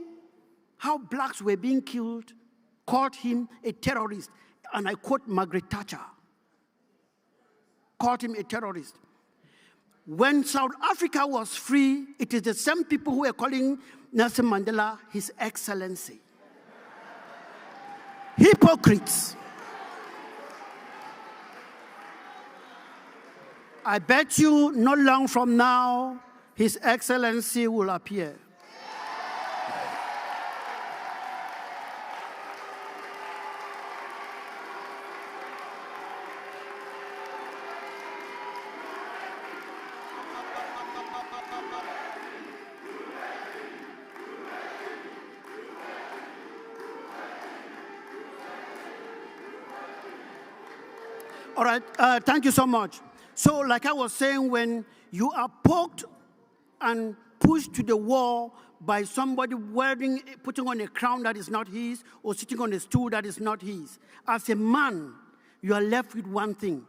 how blacks were being killed called him a terrorist. And I quote Margaret Thatcher, called him a terrorist. When South Africa was free, it is the same people who were calling Nelson Mandela His Excellency. Hypocrites. I bet you not long from now, His Excellency will appear. All right, thank you so much. So like I was saying, when you are poked and pushed to the wall by somebody putting on a crown that is not his, or sitting on a stool that is not his, as a man, you are left with one thing.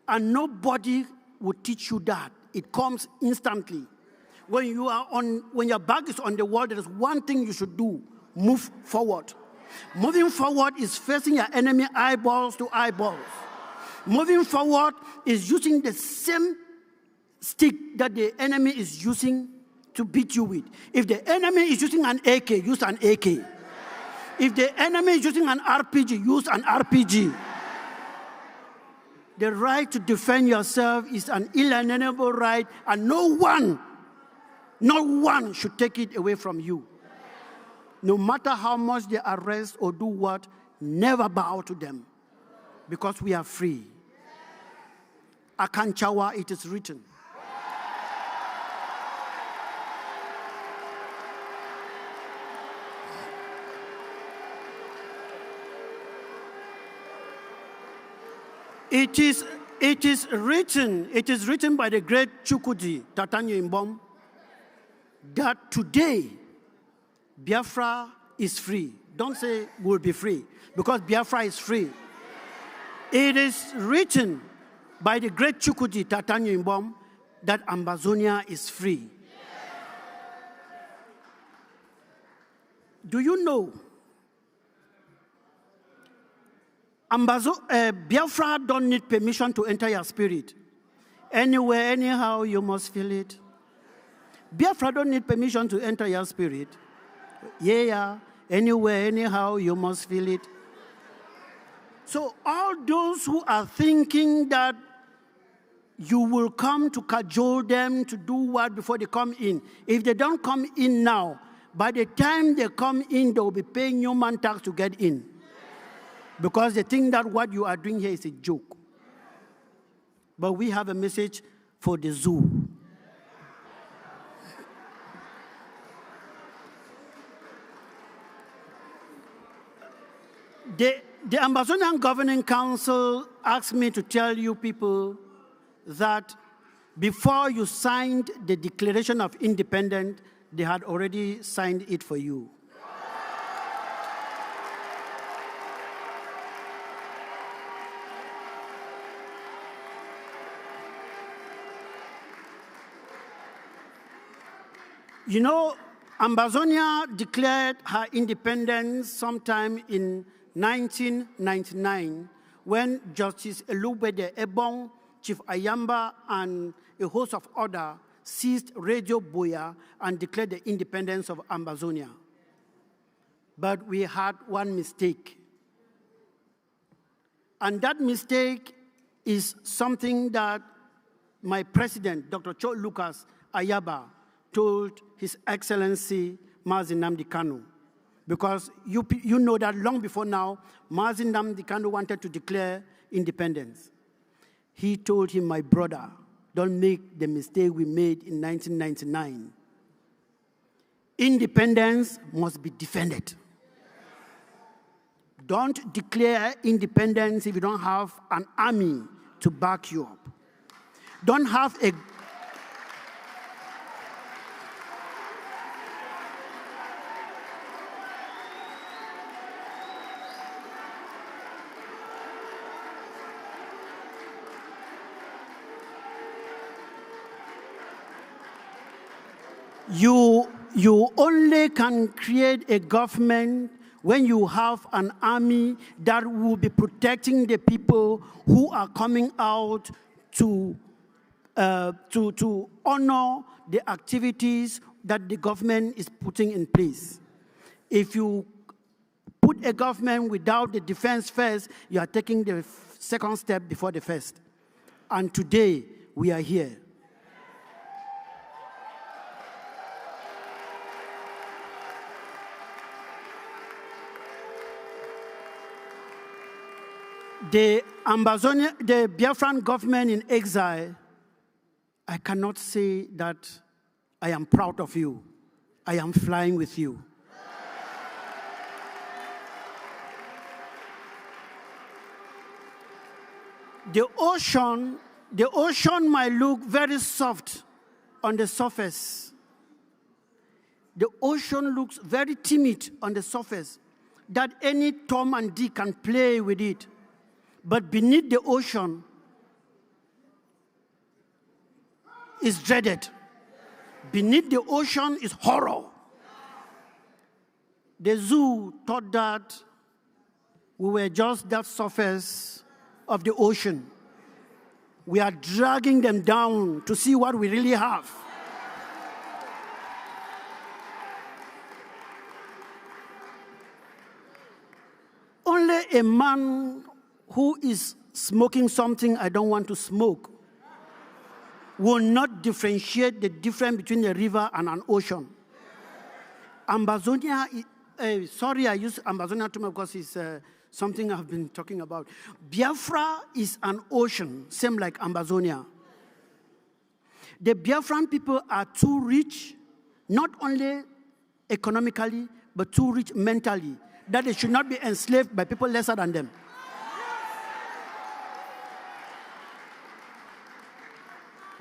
And nobody will teach you that. It comes instantly. When your back is on the wall, there is one thing you should do: move forward. Moving forward is facing your enemy eyeballs to eyeballs. Moving forward is using the same stick that the enemy is using to beat you with. If the enemy is using an AK, use an AK. If the enemy is using an RPG, use an RPG. The right to defend yourself is an inalienable right, and no one should take it away from you. No matter how much they arrest or do what, never bow to them, because we are free. Akanchawa, it is written. It is written by the great Chukwudi Tatanyo Mbom that today Biafra is free. Don't say we'll be free, because Biafra is free. It is written by the great Chukwudi Tatanyo Mbom that Ambazonia is free. Do you know Biafra don't need permission to enter your spirit? Anywhere, anyhow, you must feel it. Biafra don't need permission to enter your spirit. Yeah, anywhere, anyhow, you must feel it. So all those who are thinking that you will come to cajole them to do what before they come in, if they don't come in now, by the time they come in, they will be paying human tax to get in. Because they think that what you are doing here is a joke. But we have a message for the zoo. The Amazonian Governing Council asked me to tell you people that before you signed the Declaration of Independence, they had already signed it for you. You know, Ambazonia declared her independence sometime in 1999 when Justice Elubede Ebong, Chief Ayamba, and a host of others seized Radio Buea and declared the independence of Ambazonia. But we had one mistake. And that mistake is something that my president, Dr. Cho Lucas Ayaba, told His Excellency Mazi Nnamdi Kanu. Because you know that long before now, Mazi Nnamdi Kanu wanted to declare independence. He told him, my brother, don't make the mistake we made in 1999. Independence must be defended. Don't declare independence if you don't have an army to back you up. Don't have a You only can create a government when you have an army that will be protecting the people who are coming out to honor the activities that the government is putting in place. If you put a government without the defense first, you are taking the second step before the first. And today, we are here. The Biafran government in exile, I cannot say that I am proud of you. I am flying with you. The ocean might look very soft on the surface. The ocean looks very timid on the surface, that any Tom and Dick can play with it. But beneath the ocean is dreaded. Beneath the ocean is horror. The zoo thought that we were just that surface of the ocean. We are dragging them down to see what we really have. Only a man who is smoking something I don't want to smoke will not differentiate the difference between a river and an ocean. Ambazonia, sorry I use Ambazonia too much because it's something I've been talking about. Biafra is an ocean, same like Ambazonia. The Biafran people are too rich, not only economically, but too rich mentally, that they should not be enslaved by people lesser than them.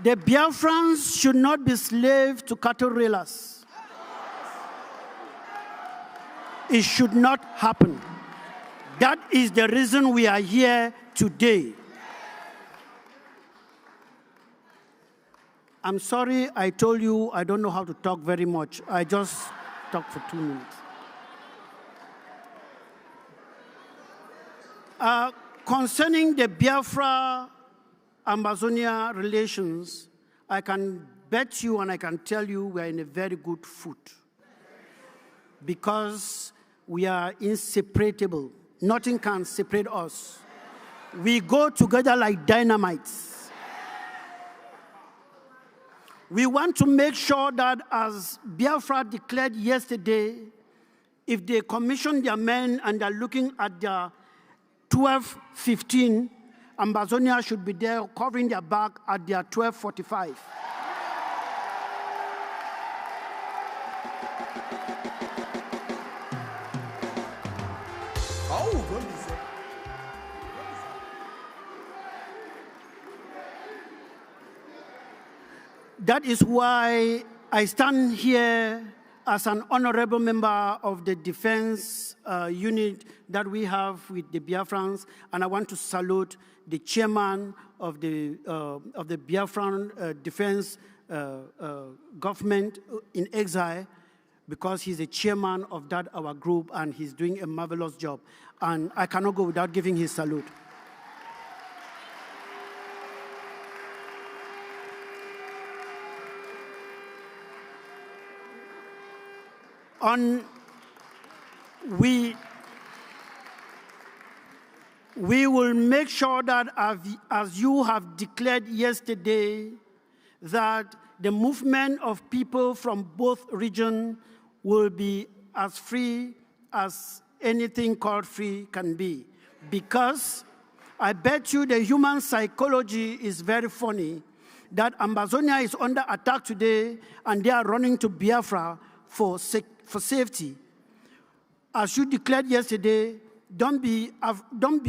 The Biafrans should not be slaves to cattle railers. It should not happen. That is the reason we are here today. I'm sorry I told you I don't know how to talk very much. I just talked for 2 minutes. Concerning the Biafra Amazonia relations, I can bet you and I can tell you we are in a very good foot because we are inseparable. Nothing can separate us. We go together like dynamites. We want to make sure that, as Biafra declared yesterday, if they commission their men and they're looking at their 12:15, Ambazonia should be there covering their back at their 12:45. That is why I stand here as an honorable member of the defense unit that we have with the Biafrans, and I want to salute the chairman of the Biafran defense government in exile, because he's a chairman of that our group, and he's doing a marvelous job. And I cannot go without giving his salute. We will make sure that as you have declared yesterday, that the movement of people from both regions will be as free as anything called free can be. Because I bet you the human psychology is very funny, that Amazonia is under attack today and they are running to Biafra for safety. As you declared yesterday, don't be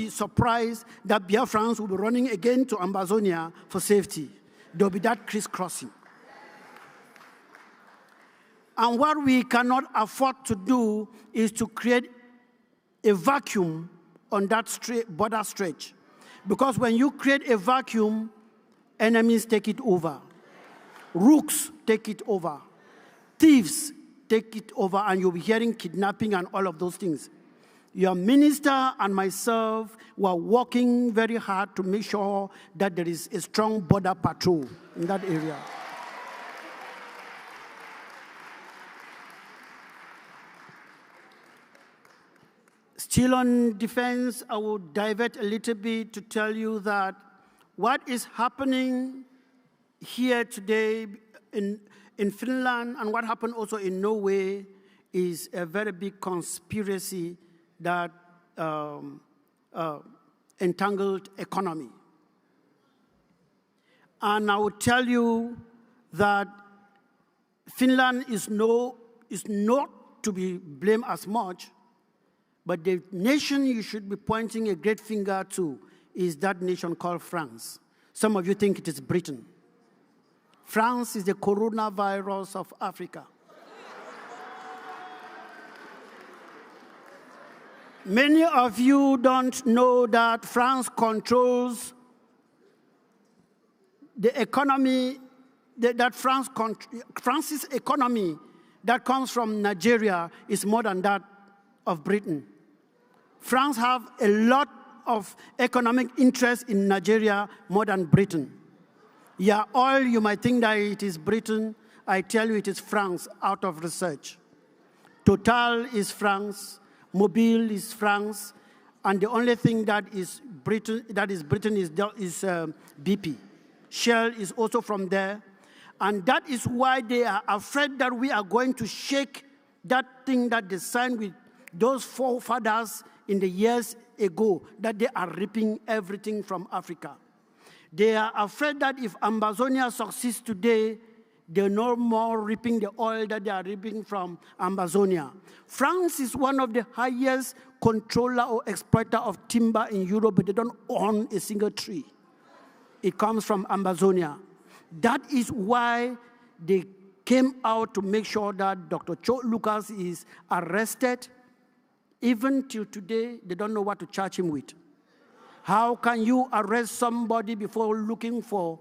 surprised that Biafrans will be running again to Amazonia for safety. There will be that crisscrossing. And what we cannot afford to do is to create a vacuum on that border stretch. Because when you create a vacuum, enemies take it over. Rooks take it over. Thieves take it over, and you'll be hearing kidnapping and all of those things. Your minister and myself were working very hard to make sure that there is a strong border patrol in that area. Still on defense, I will divert a little bit to tell you that what is happening here today in Finland and what happened also in Norway is a very big conspiracy that entangled economy. And I will tell you that Finland is not to be blamed as much, but the nation you should be pointing a great finger to is that nation called France. Some of you think it is Britain. France is the coronavirus of Africa. Many of you don't know that France controls the economy, France's economy that comes from Nigeria is more than that of Britain. France have a lot of economic interest in Nigeria more than Britain. Yeah, all you might think that it is Britain. I tell you it is France out of research. Total is France. Mobile is France, and the only thing that is Britain is BP. Shell is also from there, and that is why they are afraid that we are going to shake that thing that they signed with those forefathers in the years ago, that they are ripping everything from Africa. They are afraid that if Amazonia succeeds today, they're no more reaping the oil that they are reaping from Amazonia. France is one of the highest controller or exploiter of timber in Europe, but they don't own a single tree. It comes from Amazonia. That is why they came out to make sure that Dr. Cho Lucas is arrested. Even till today, they don't know what to charge him with. How can you arrest somebody before looking for?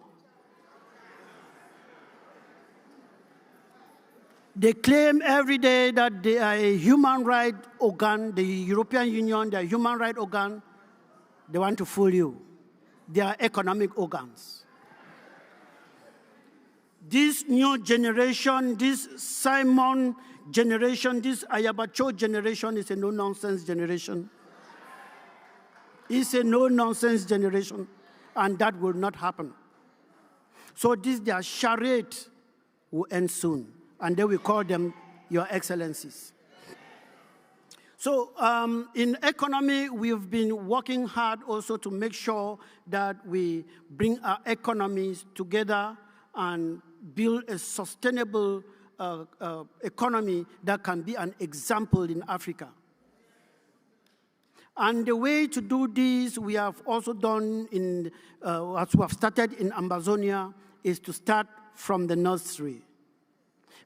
They claim every day that they are a human rights organ, the European Union, they are a human rights organ. They want to fool you. They are economic organs. This new generation, this Simon generation, this Ayabacho generation is a no-nonsense generation. It's a no-nonsense generation, and that will not happen. So their charade will end soon, and then we call them Your Excellencies. So in economy, we've been working hard also to make sure that we bring our economies together and build a sustainable economy that can be an example in Africa. And the way to do this, we have also done as we have started in Amazonia, is to start from the nursery.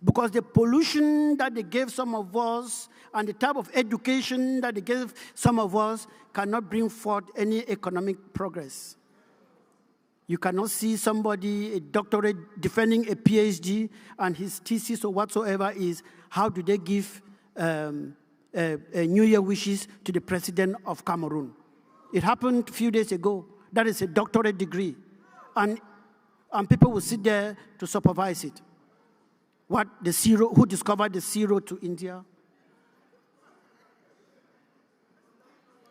Because the pollution that they gave some of us and the type of education that they gave some of us cannot bring forth any economic progress. You cannot see somebody, a doctorate, defending a PhD, and his thesis or whatsoever is, how do they give New Year wishes to the president of Cameroon? It happened a few days ago. That is a doctorate degree. And people will sit there to supervise it. Who discovered the zero to India?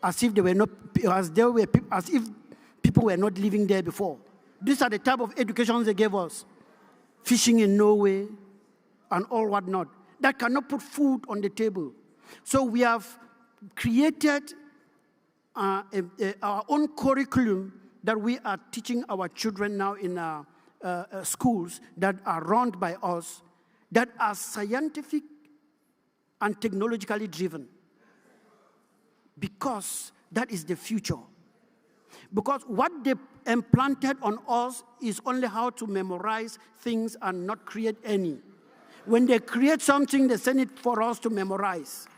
As if people were not living there before. These are the type of educations they gave us. Fishing in Norway and all whatnot. That cannot put food on the table. So we have created our own curriculum that we are teaching our children now in our schools that are run by us, that are scientific and technologically driven. Because that is the future. Because what they implanted on us is only how to memorize things and not create any. When they create something, they send it for us to memorize.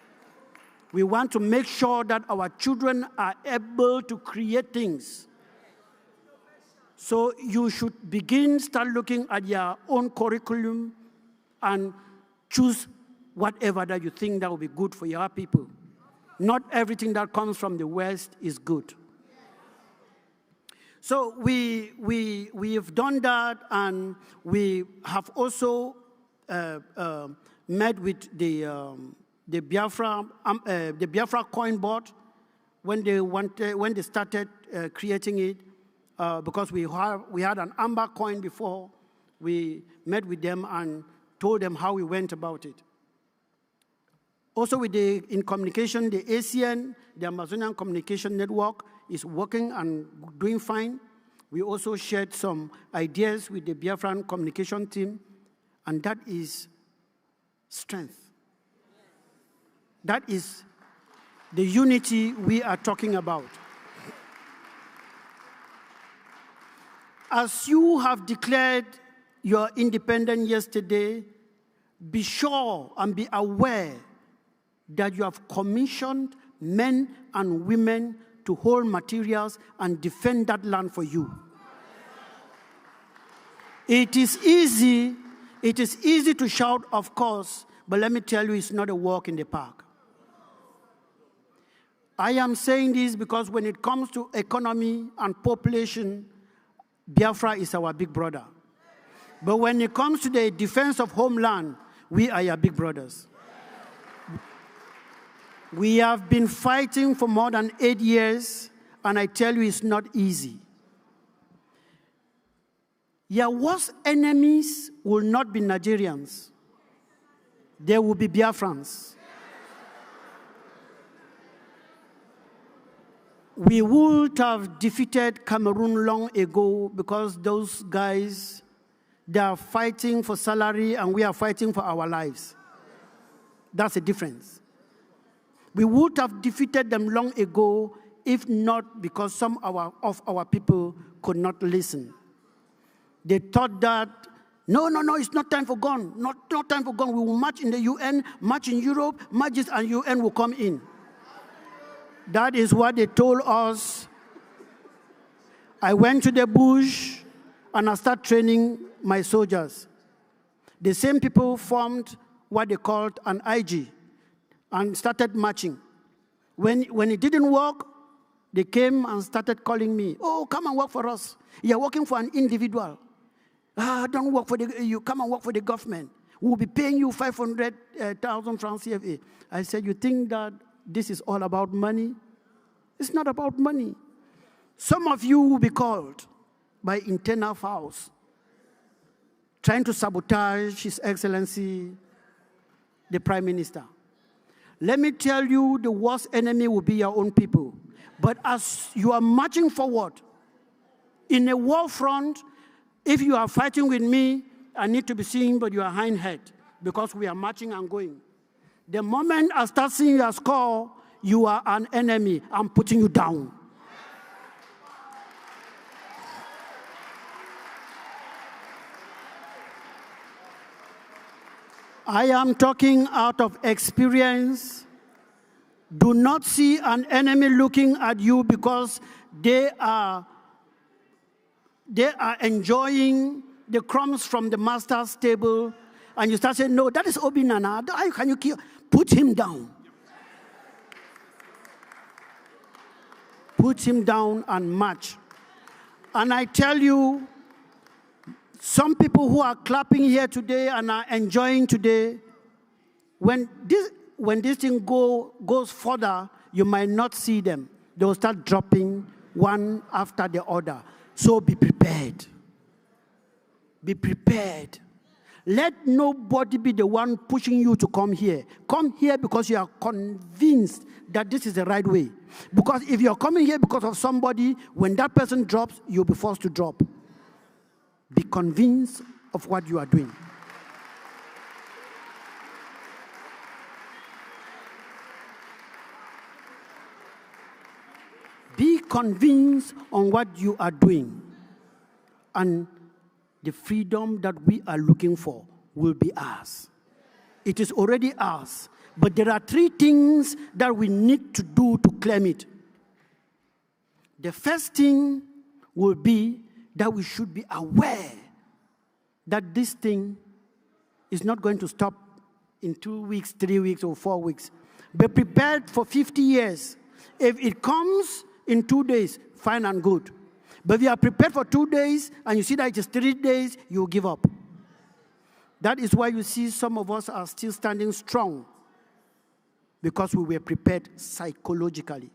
We want to make sure that our children are able to create things. So you should start looking at your own curriculum and choose whatever that you think that will be good for your people. Not everything that comes from the West is good. So we have done that, and we have also met with the Biafra coin board when they started creating it, because we had an amber coin before. We met with them and told them how we went about it. Also in communication, the ASEAN, the Amazonian Communication Network, is working and doing fine. We also shared some ideas with the Biafran communication team, and that is strength. That is the unity we are talking about. As you have declared your independence yesterday, be sure and be aware that you have commissioned men and women to hold materials and defend that land for you. It is easy to shout, of course, but let me tell you, it's not a walk in the park. I am saying this because when it comes to economy and population, Biafra is our big brother. But when it comes to the defense of homeland, we are your big brothers. We have been fighting for more than 8 years, and I tell you, it's not easy. Your worst enemies will not be Nigerians. They will be Biafrans. We would have defeated Cameroon long ago because those guys, they are fighting for salary and we are fighting for our lives. That's the difference. We would have defeated them long ago if not because some of our people could not listen. They thought that, no, it's not time for gun. Not time for gun. We will march in the UN, march in Europe, marches and UN will come in. That is what they told us. I went to the bush and I started training my soldiers. The same people formed what they called an IG and started marching. When it didn't work, they came and started calling me. Oh, come and work for us. You're working for an individual. Don't work for you come and work for the government. We'll be paying you 500,000 francs CFA. I said, you think that this is all about money? It's not about money. Some of you will be called by internal fouls, trying to sabotage His Excellency, the Prime Minister. Let me tell you, the worst enemy will be your own people. But as you are marching forward, in a war front, if you are fighting with me, I need to be seeing but your hind head because we are marching and going. The moment I start seeing your score, you are an enemy. I'm putting you down. I am talking out of experience. Do not see an enemy looking at you because they are enjoying the crumbs from the master's table, and you start saying, no, that is Obi Nana. How can you kill? Put him down. Put him down and march. And I tell you, some people who are clapping here today and are enjoying today, when this thing goes further, you might not see them. They will start dropping one after the other. So be prepared. Be prepared. Let nobody be the one pushing you to come here. Come here because you are convinced that this is the right way. Because if you're coming here because of somebody, when that person drops, you'll be forced to drop. Be convinced of what you are doing. Be convinced on what you are doing. And the freedom that we are looking for will be ours. It is already ours. But there are 3 things that we need to do to claim it. The first thing will be that we should be aware that this thing is not going to stop in 2 weeks, 3 weeks, or 4 weeks. Be prepared for 50 years. If it comes in 2 days, fine and good. But if you are prepared for 2 days and you see that it is 3 days, you will give up. That is why you see some of us are still standing strong, because we were prepared psychologically.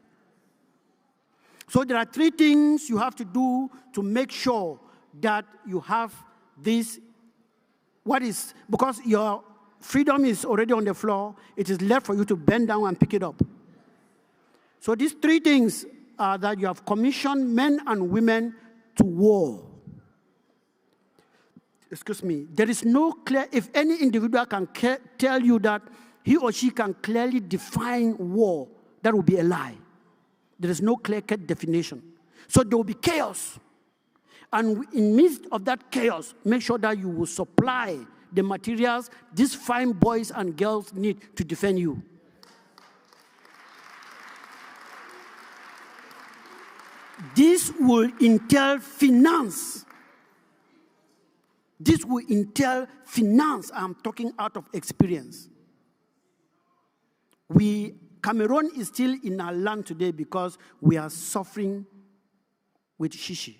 So there are 3 things you have to do to make sure that you have this. Because your freedom is already on the floor, it is left for you to bend down and pick it up. So these 3 things are that you have commissioned men and women to war. Excuse me. There is no clear, if any individual can tell you that he or she can clearly define war, that will be a lie. There is no clear-cut definition. So there will be chaos. And in the midst of that chaos, make sure that you will supply the materials these fine boys and girls need to defend you. This will entail finance. This will entail finance. I'm talking out of experience. Cameroon is still in our land today because we are suffering with shishi.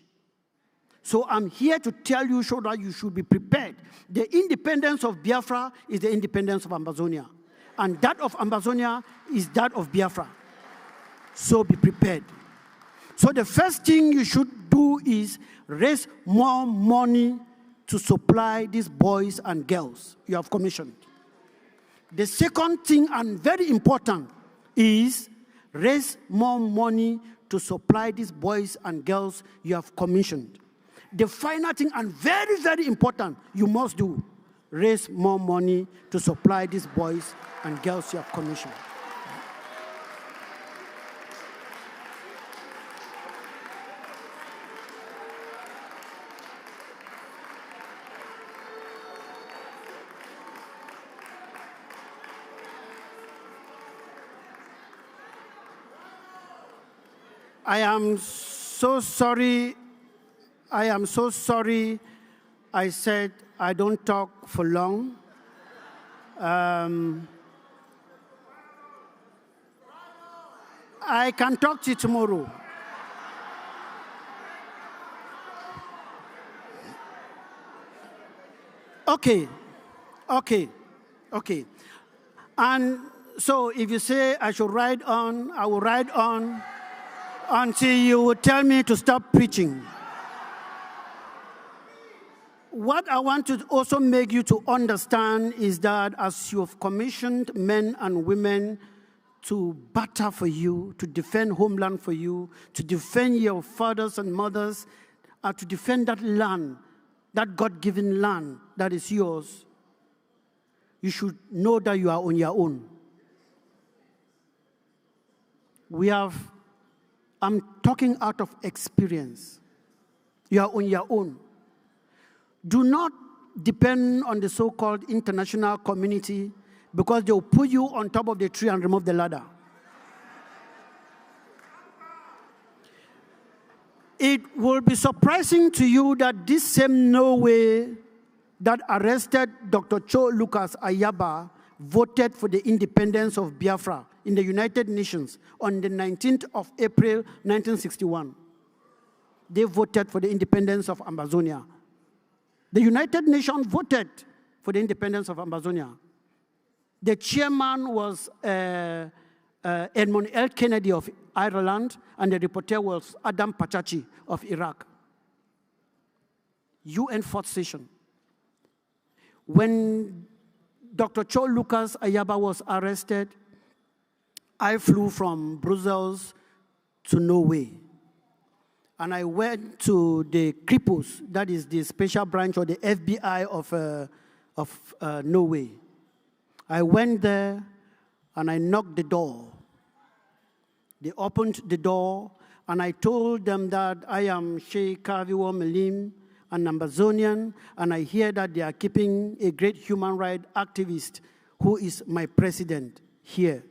So I'm here to tell you so that you should be prepared. The independence of Biafra is the independence of Amazonia. And that of Amazonia is that of Biafra. So be prepared. So the first thing you should do is raise more money to supply these boys and girls you have commissioned. The second thing, and very important, is raise more money to supply these boys and girls you have commissioned. The final thing, and very, very important, you must do, raise more money to supply these boys and girls you have commissioned. I am so sorry. I said I don't talk for long. I can talk to you tomorrow. Okay. And so if you say I should ride on, I will ride on until you will tell me to stop preaching. What I want to also make you to understand is that as you have commissioned men and women to battle for you, to defend homeland for you, to defend your fathers and mothers, to defend that land, that God-given land that is yours, you should know that you are on your own. I'm talking out of experience. You are on your own. Do not depend on the so-called international community because they'll put you on top of the tree and remove the ladder. It will be surprising to you that this same Norway that arrested Dr. Cho Lucas Ayaba voted for the independence of Biafra in the United Nations on the 19th of April, 1961. They voted for the independence of Amazonia. The United Nations voted for the independence of Amazonia. The chairman was Edmund L. Kennedy of Ireland, and the reporter was Adam Pachachi of Iraq. UN fourth session. When Dr. Cho Lucas Ayaba was arrested, I flew from Brussels to Norway. And I went to the Kripos, that is the special branch of the FBI of Norway. I went there and I knocked the door. They opened the door and I told them that I am Sheikh Kaviwo Melim, an Amazonian, and I hear that they are keeping a great human rights activist who is my president here.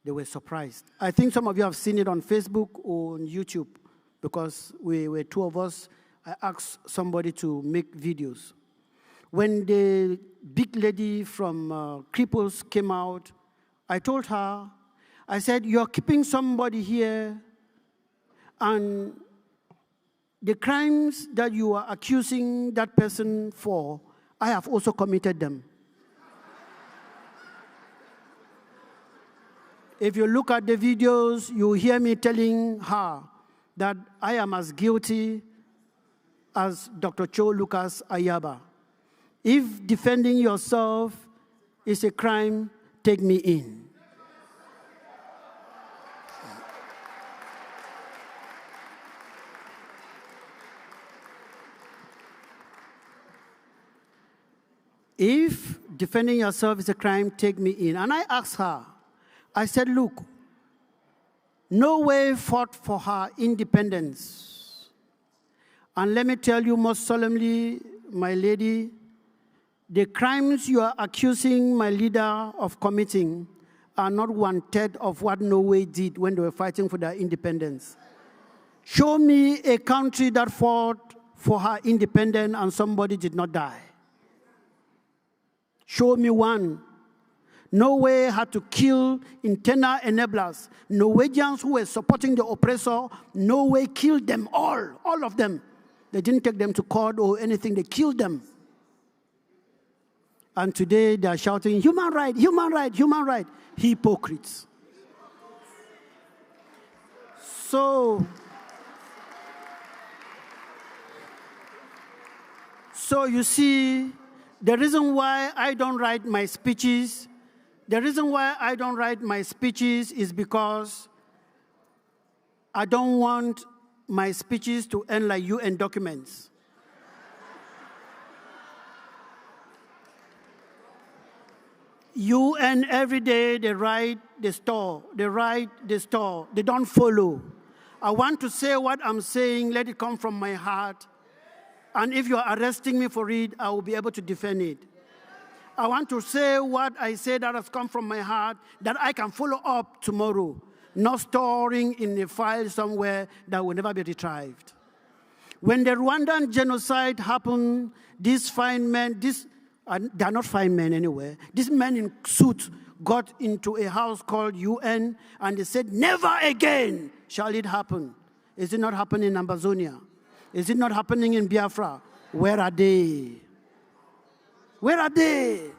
They were surprised. I think some of you have seen it on Facebook or on YouTube because we were two of us. I asked somebody to make videos. When the big lady from Kripos came out, I told her, I said, you're keeping somebody here, and the crimes that you are accusing that person for, I have also committed them. If you look at the videos, you hear me telling her that I am as guilty as Dr. Cho Lucas Ayaba. If defending yourself is a crime, take me in. If defending yourself is a crime, take me in. And I asked her, I said, look, Norway fought for her independence. And let me tell you most solemnly, my lady, the crimes you are accusing my leader of committing are not 1/3 of what Norway did when they were fighting for their independence. Show me a country that fought for her independence and somebody did not die. Show me one. Norway had to kill internal enablers. Norwegians who were supporting the oppressor, Norway killed them all of them. They didn't take them to court or anything, they killed them. And today they are shouting, human right, human right, human right. Hypocrites. So you see, the reason why I don't write my speeches, is because I don't want my speeches to end like UN documents. UN every day, they write, they store, they write, they store, they don't follow. I want to say what I'm saying, let it come from my heart. And if you're arresting me for it, I will be able to defend it. I want to say what I say that has come from my heart, that I can follow up tomorrow, not storing in a file somewhere that will never be retrieved. When the Rwandan genocide happened, these fine men, they are not fine men anyway, these men in suits got into a house called UN and they said, never again shall it happen. Is it not happening in Amazonia? Is it not happening in Biafra? Where are they? Where are they?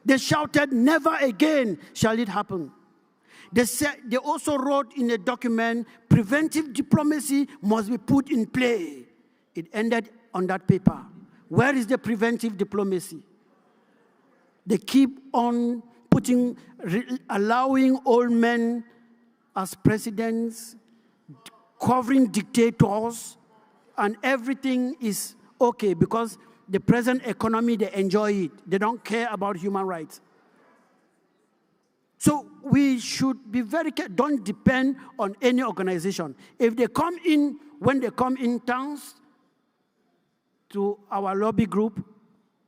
They shouted, never again shall it happen. They also wrote in a document, preventive diplomacy must be put in play. It ended on that paper. Where is the preventive diplomacy? They keep on allowing old men as presidents, covering dictators, and everything is okay because the present economy, they enjoy it. They don't care about human rights. So we should be very careful. Don't depend on any organization. If they come in, when they come in towns, to our lobby group.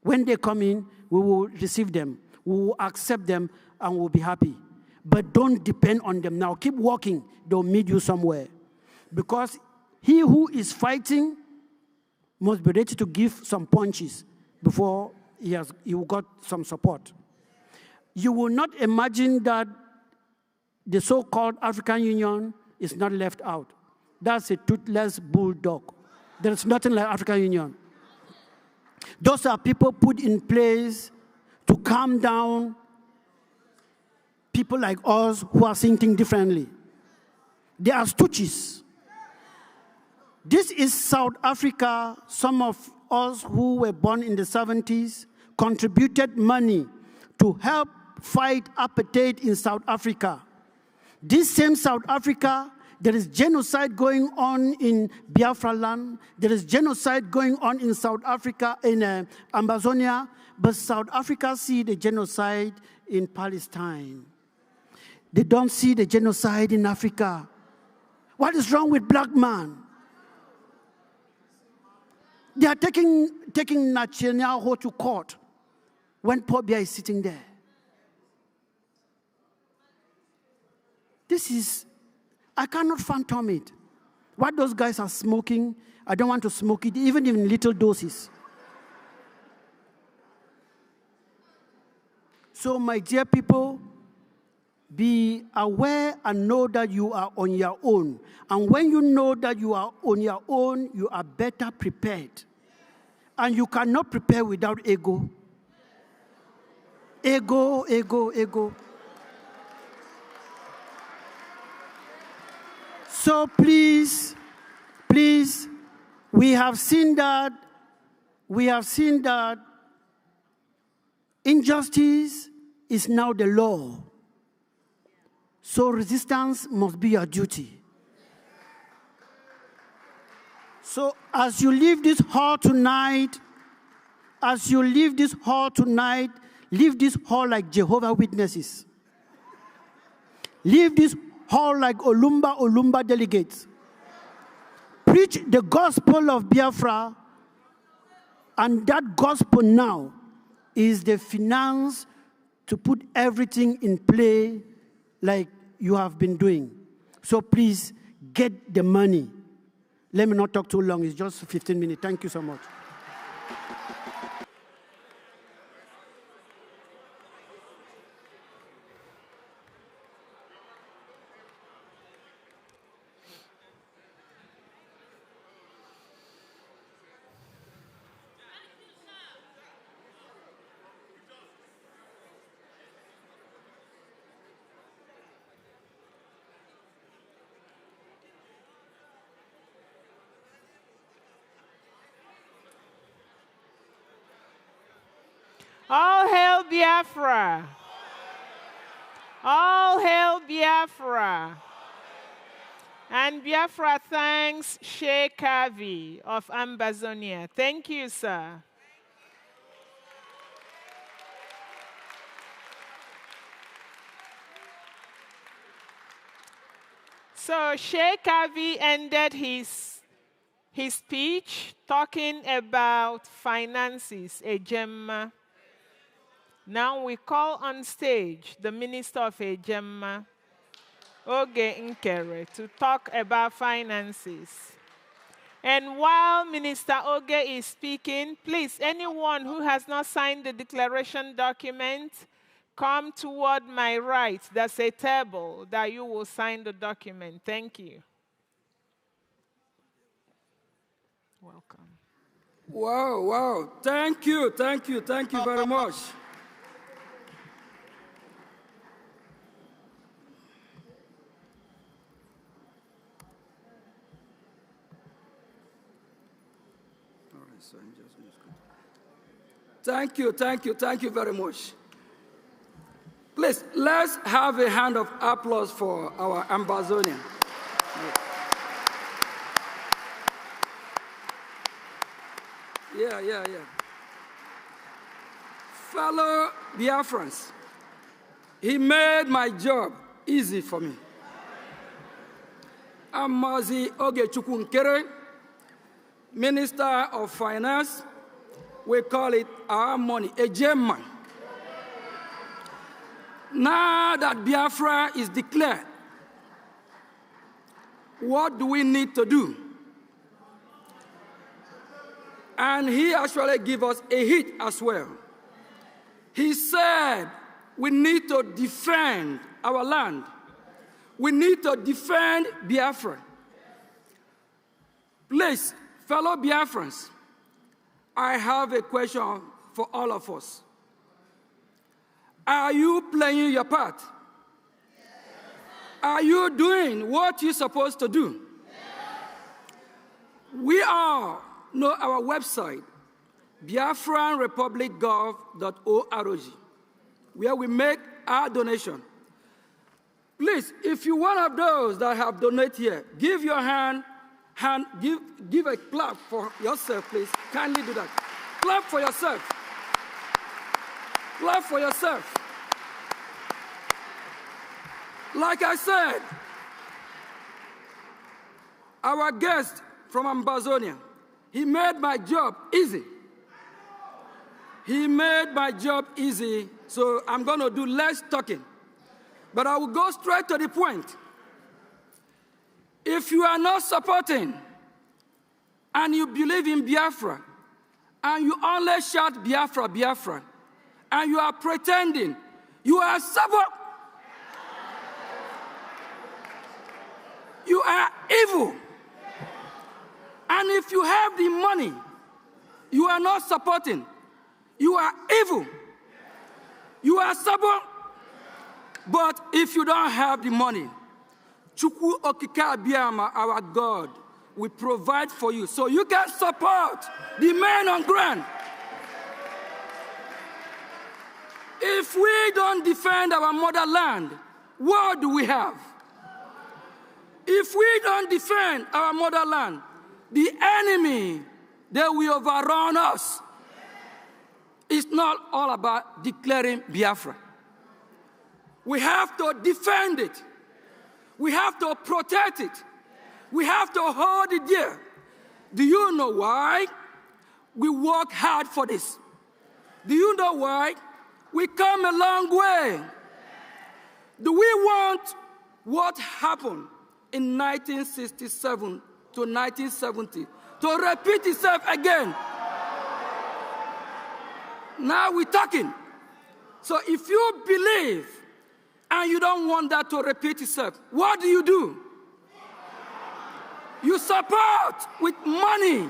When they come in, we will receive them. We will accept them, and we'll be happy. But don't depend on them now. Keep walking. They'll meet you somewhere. Because he who is fighting must be ready to give some punches before he got some support. You will not imagine that the so-called African Union is not left out. That's a toothless bulldog. There's nothing like African Union. Those are people put in place to calm down people like us who are thinking differently. They are stooges. This is South Africa. Some of us who were born in the 70s contributed money to help fight apartheid in South Africa. This same South Africa, there is genocide going on in Biafra land. There is genocide going on in South Africa, in Amazonia. But South Africa see the genocide in Palestine. They don't see the genocide in Africa. What is wrong with black man? They are taking Netanyahu to court when Paul Biya is sitting there. This is, I cannot fathom it. What those guys are smoking, I don't want to smoke it, even in little doses. So, my dear people, be aware and know that you are on your own. And when you know that you are on your own, you are better prepared. And you cannot prepare without ego. Ego, ego, ego. So please, we have seen that injustice is now the law. So resistance must be your duty. So as you leave this hall tonight, leave this hall like Jehovah's Witnesses. Leave this hall like Olumba delegates. Preach the gospel of Biafra, and that gospel now is the finance to put everything in play like you have been doing. So please, get the money. Let me not talk too long. It's just 15 minutes. Thank you so much. All hail Biafra! All hail Biafra! And Biafra thanks Sheikh Kavi of Amazonia. Thank you, sir. So Sheikh Kavi ended his speech talking about finances, Ejemma. Now we call on stage the Minister of Ejemma, Oge Nkere, to talk about finances. And while Minister Oge is speaking, please, anyone who has not signed the declaration document, come toward my right. There's a table that you will sign the document. Thank you. Welcome. Wow. Thank you very much. Thank you very much. Please, let's have a hand of applause for our Amazonian. Yeah. Fellow Biafrans, he made my job easy for me. Amazi Oge Nkere, Minister of Finance, we call it our money, a gem. Now that Biafra is declared, what do we need to do? And he actually gave us a hit as well. He said we need to defend our land. We need to defend Biafra. Please, fellow Biafrans, I have a question for all of us. Are you playing your part? Yes. Are you doing what you're supposed to do? Yes. We all know our website, biafranrepublicgov.org, where we make our donation. Please, if you're one of those that have donated here, give your give a clap for yourself, please. Kindly do that. Clap for yourself. Clap for yourself. Like I said, our guest from Amazonia, he made my job easy. He made my job easy, so I'm going to do less talking. But I will go straight to the point. If you are not supporting and you believe in Biafra, and you only shout Biafra, Biafra, and you are pretending, you are stubborn. You are evil. And if you have the money, you are not supporting. You are evil. You are stubborn. But if you don't have the money, Chukwu Okike Abiyama, our God, will provide for you so you can support the men on ground. If we don't defend our motherland, what do we have? If we don't defend our motherland, the enemy, they will overrun us. It's not all about declaring Biafra. We have to defend it. We have to protect it. We have to hold it dear. Do you know why? We work hard for this. Do you know why? We come a long way. Do we want what happened in 1967 to 1970 to repeat itself again? Now we're talking. So if you believe and you don't want that to repeat itself, what do? You support with money.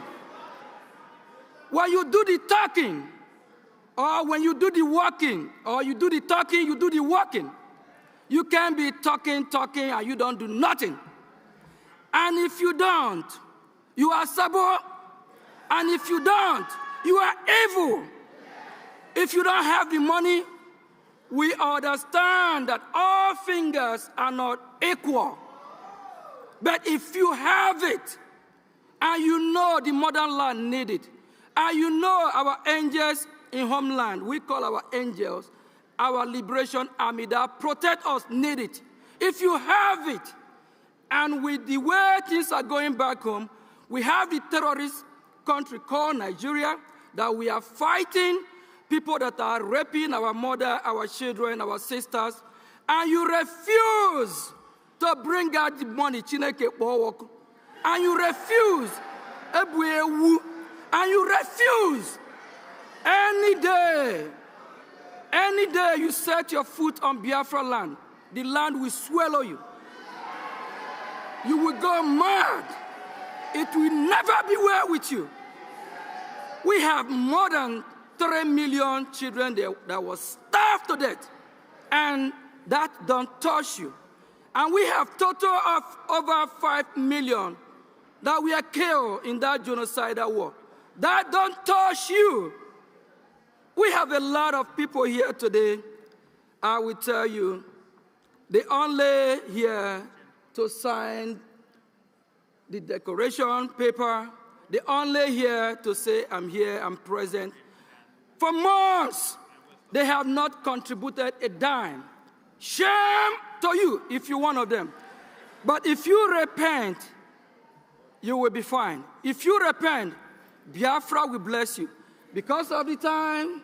When you do the talking, or when you do the walking, or you do the talking, you do the walking. You can't be talking, and you don't do nothing. And if you don't, you are stubborn. And if you don't, you are evil. If you don't have the money, we understand that all fingers are not equal. But if you have it, and you know the motherland need it, and you know our angels in homeland, we call our angels, our liberation army that protect us need it. If you have it, and with the way things are going back home, we have the terrorist country called Nigeria that we are fighting, people that are raping our mother, our children, our sisters, and you refuse to bring out the money, and you refuse, and you refuse. Any day you set your foot on Biafra land, the land will swallow you. You will go mad. It will never be well with you. We have more than 3 million children that were starved to death, and that don't touch you. And we have total of over 5 million that were killed in that genocidal war. That don't touch you. We have a lot of people here today, I will tell you, they only here to sign the declaration paper. They only here to say, I'm here, I'm present. For months, they have not contributed a dime. Shame to you if you're one of them. But if you repent, you will be fine. If you repent, Biafra will bless you. Because of the time,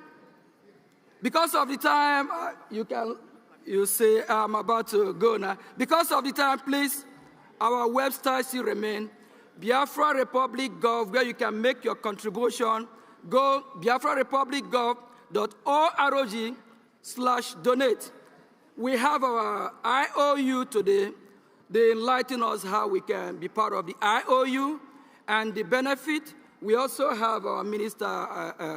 you say, I'm about to go now. Because of the time, please, our website still remain. Biafra Republic Gov, where you can make your contribution. Go biafrarepublicgov.org/donate. We have our IOU today. They enlighten us how we can be part of the IOU and the benefit. We also have our minister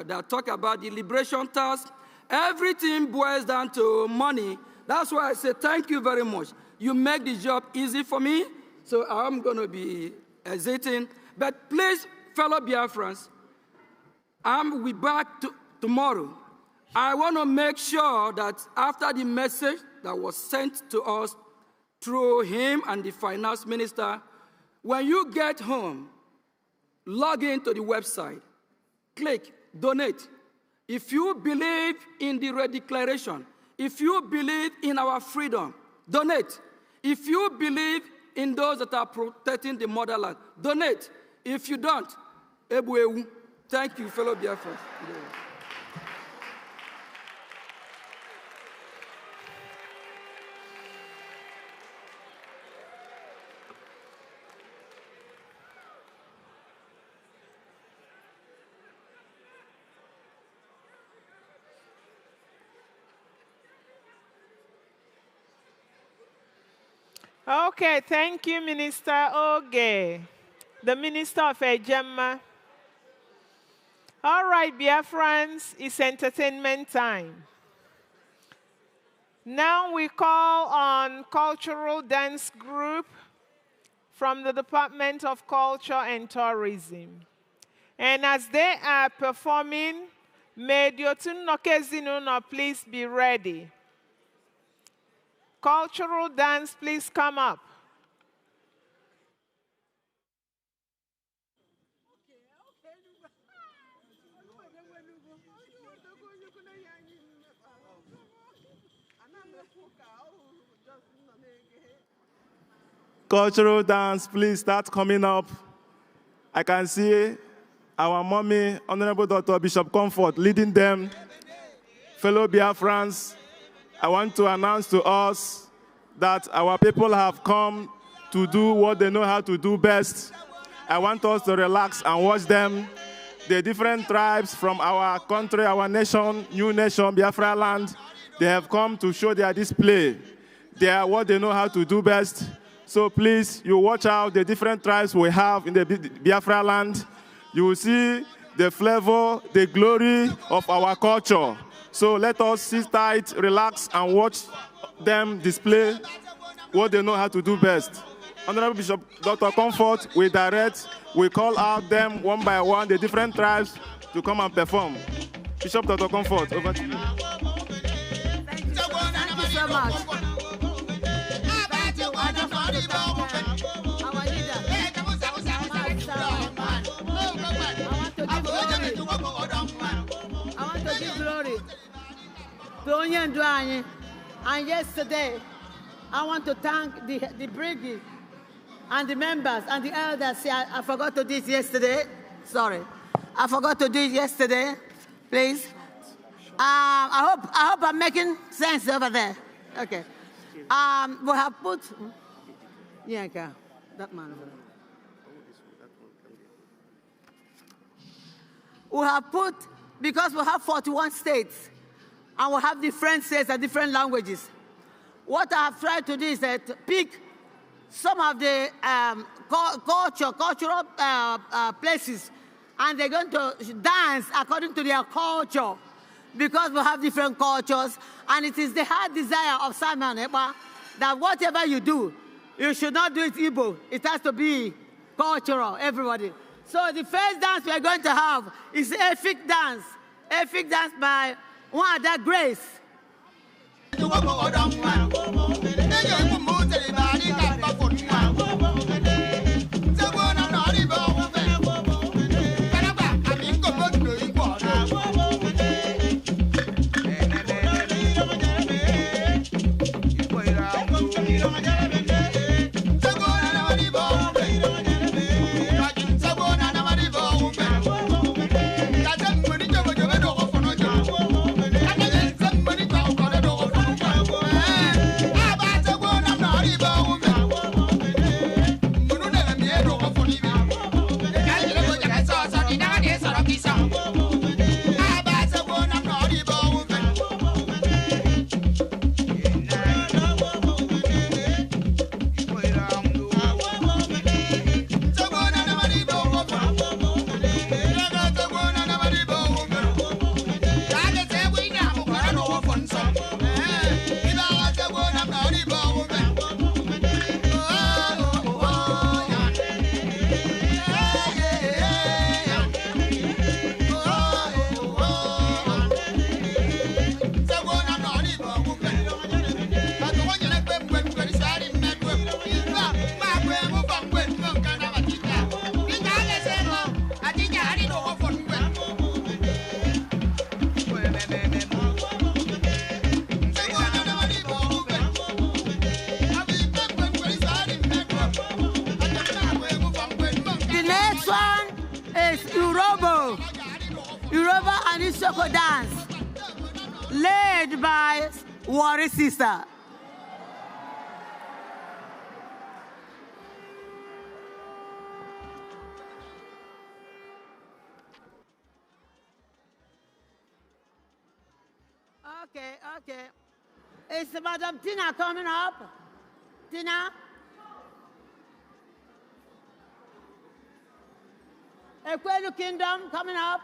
that talk about the liberation task. Everything boils down to money. That's why I say thank you very much. You make the job easy for me, so I'm going to be hesitating. But please, fellow Biafrans, we'll be back tomorrow. I want to make sure that after the message that was sent to us through him and the finance minister, when you get home, log into the website, click donate. If you believe in the redeclaration, if you believe in our freedom, donate. If you believe in those that are protecting the motherland, donate. If you don't, Ebuewu. Thank you, fellow Biafrans. Okay, thank you, Minister Oge, the Minister of Ejema. All right, Biafrans, it's entertainment time. Now we call on cultural dance group from the Department of Culture and Tourism. And as they are performing, may Diotun Nokezinuno please be ready. Cultural dance, please come up. Cultural dance, please start coming up. I can see our mommy, Honorable Dr. Bishop Comfort, leading them. Fellow Biafrans, I want to announce to us that our people have come to do what they know how to do best. I want us to relax and watch them. The different tribes from our country, our nation, new nation, Biafra land, they have come to show their display. They are what they know how to do best. So please, you watch out the different tribes we have in the Biafra land. You will see the flavor, the glory of our culture. So let us sit tight, relax, and watch them display what they know how to do best. Honorable Bishop Dr. Comfort, we direct, we call out them one by one, the different tribes, to come and perform. Bishop Dr. Comfort, over to you. Thank you so much. And yesterday, I want to thank the brigade and the members and the elders. See, I forgot to do it yesterday. Sorry. I forgot to do it yesterday. Please. I hope I'm making sense over there. Okay. We have put... Yeah, okay. That man over there. We have put, because we have 41 states, and we have different states and different languages. What I have tried to do is that pick some of the cultural places, and they're going to dance according to their culture, because we have different cultures, and it is the heart desire of Simon Eba that whatever you do, you should not do it Igbo. It has to be cultural, everybody. So the first dance we are going to have is Efik dance. Efik dance by one other Grace. Urobo and Isoko dance, led by Wari Sister. Okay. Is Madam Tina coming up? Tina? Ekwelu Kingdom coming up?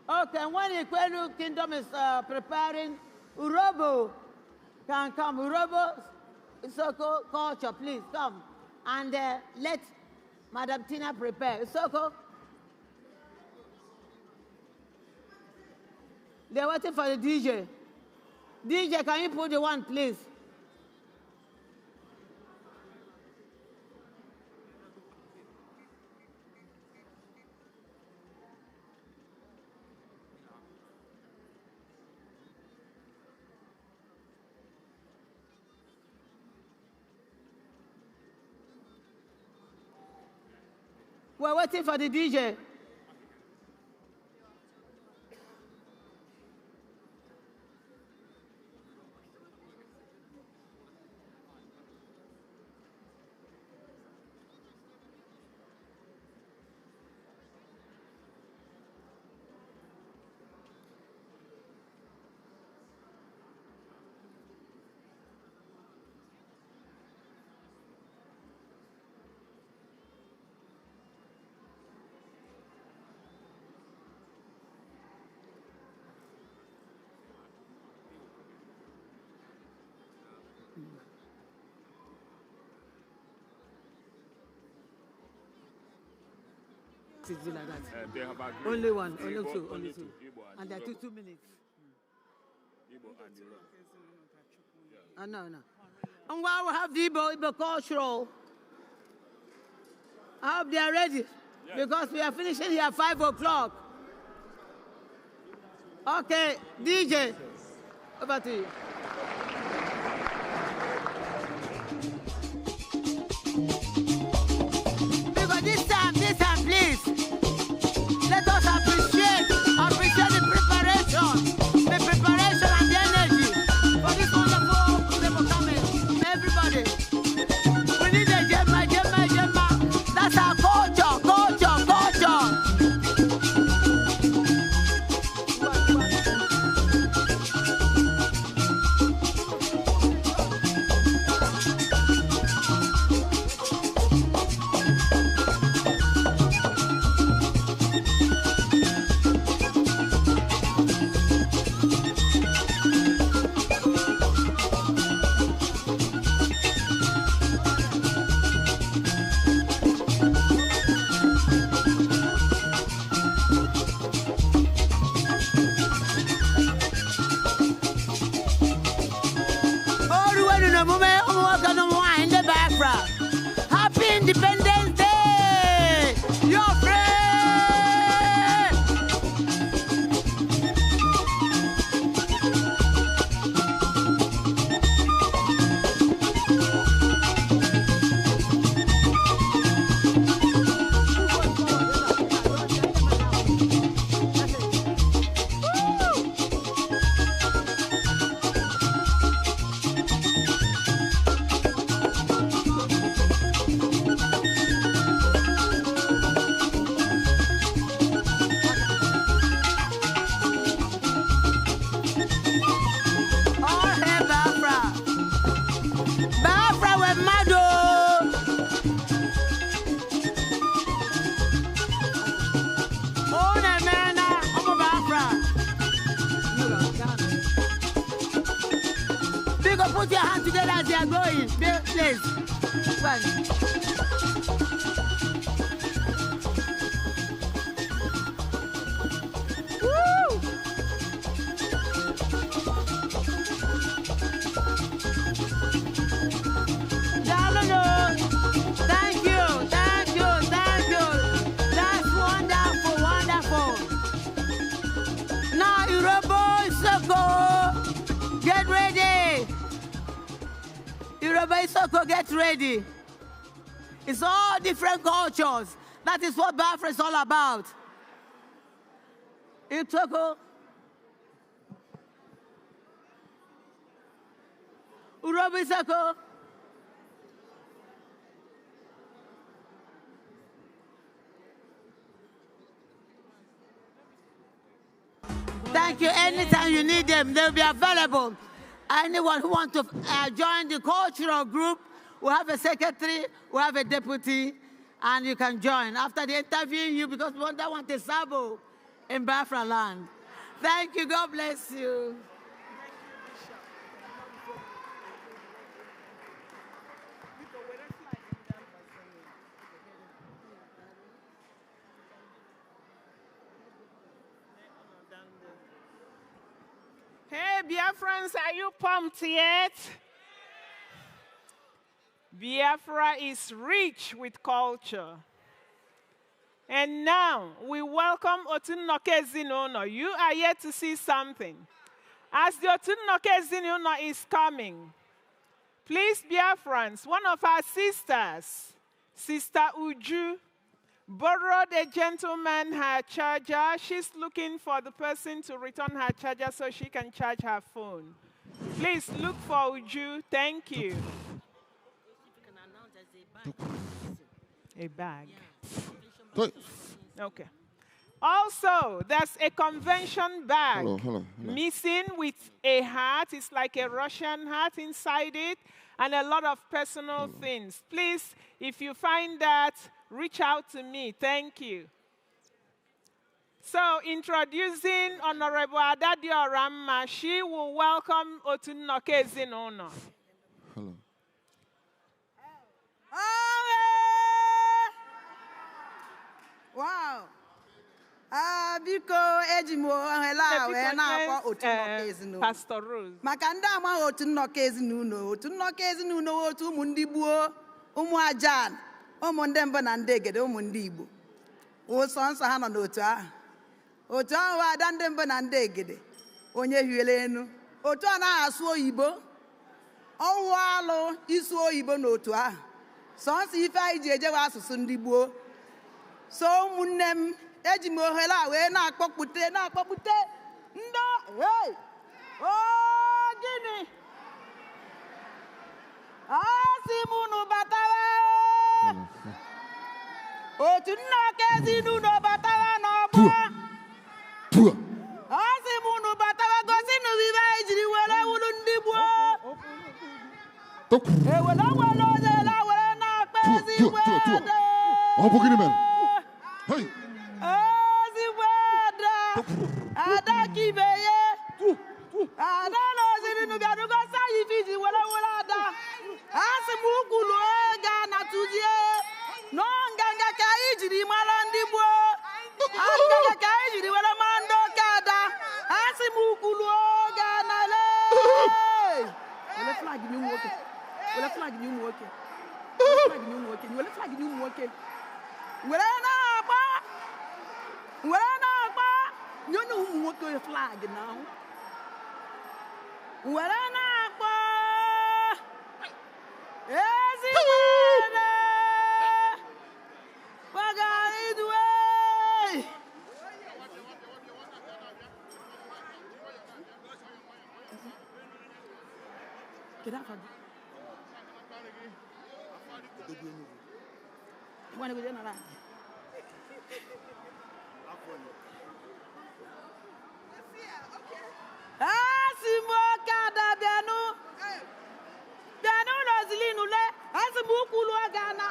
Okay, when Ekwelu Kingdom is preparing, Urobo can come. Urobo Isoko culture, please come. And let Madam Tina prepare. Isoko. They're waiting for the DJ. DJ, can you put the one, please? We're waiting for the DJ. Like that. Only one, only two. And they're 2 minutes. No. And while we have the Igbo cultural, I hope they are ready, because we are finishing here at 5 o'clock. Okay, DJ, over to you. Because this time, please, let us appreciate the preparation and the energy for this wonderful labor coming. Everybody, we need a Gemma. That's our culture. Biafra. Happy Independence Day! Your friend! Put your hands together as they are going. Please. Woo! Thank you. That's wonderful. Now, Urobo Isoko, Urebe Isoko, get ready. It's all different cultures. That is what Biafra is all about. Itoko. Urebe Isoko. Thank you. Anytime you need them, they'll be available. Anyone who wants to join the cultural group, we have a secretary, we have a deputy, and you can join. After they interview you, because we don't want a sabo in Biafra land. Thank you. God bless you. Hey, Biafrans, are you pumped yet? Biafra is rich with culture. And now, we welcome Otunnoke Ezinụlọ. You are yet to see something. As the Otunnoke Ezinụlọ is coming, please, Biafrans, one of our sisters, Sister Uju, borrowed a gentleman her charger. She's looking for the person to return her charger so she can charge her phone. Please look for Uju. Thank you. A bag. Okay. Also, there's a convention bag missing with a hat. It's like a Russian hat inside it and a lot of personal things. Please, if you find that, reach out to me. Thank you. So, introducing Honorable Adadi Oramma, she will welcome Otunnoke Ezinụlọ. Hello. Wow. Biko ejimo hela we na akwa Otunnoke Ezinụlọ. Pastor Rose. Maka ndị ama Otunnoke Ezinụlọ, Otunnoke Ezinụlọ otu ụmụ ndị Igbo, ụmụ Ajan, ụmụ ndị Mba na ndị Egede, ụmụ ndị Igbo. Ụsọ nsọ ha nọ n'otu ahụ. Otu ahụ ada ndị Mba na ndị Egede, onye hiele enu. Otu a na-asụ oyibo. Ọwụ alụ isu oyibo n'otu ahụ. Sọnsọ ife anyị ji ejewe asụsụ ndị Igbo. So ụmụnne m eji m ohere a wee na-akpọpụte ndị hey oh gịnị asị m unu batawa Otunnoke Ezinụlọ batawa n'ọgbọ asị m unu batawa gosi na vive anyị jiri were wuru ndị Igbo ewere onye la were na-akpa ezigbo ede Hey! Ada kibeye. Ada loziri nuga nuga sayi fiji wala ada. Asimukulu ega na tujie. No nganga ka ijiri mara ndị Igbo. Nganga ka ijiri wala mando kada. Asimukulu ega na le. Wala flag ni mwoke. Wala flag ni mwoke. Wala flag ni mwoke. Wala flag ni mwoke. Wala na agba. Wala na agba. You know who wants your flag now? Wala na agba. Ezimene. Waga idwe. Get up. You want to go there now? Asimokada bianu. Bianu lozili nule. Asimukulu agana.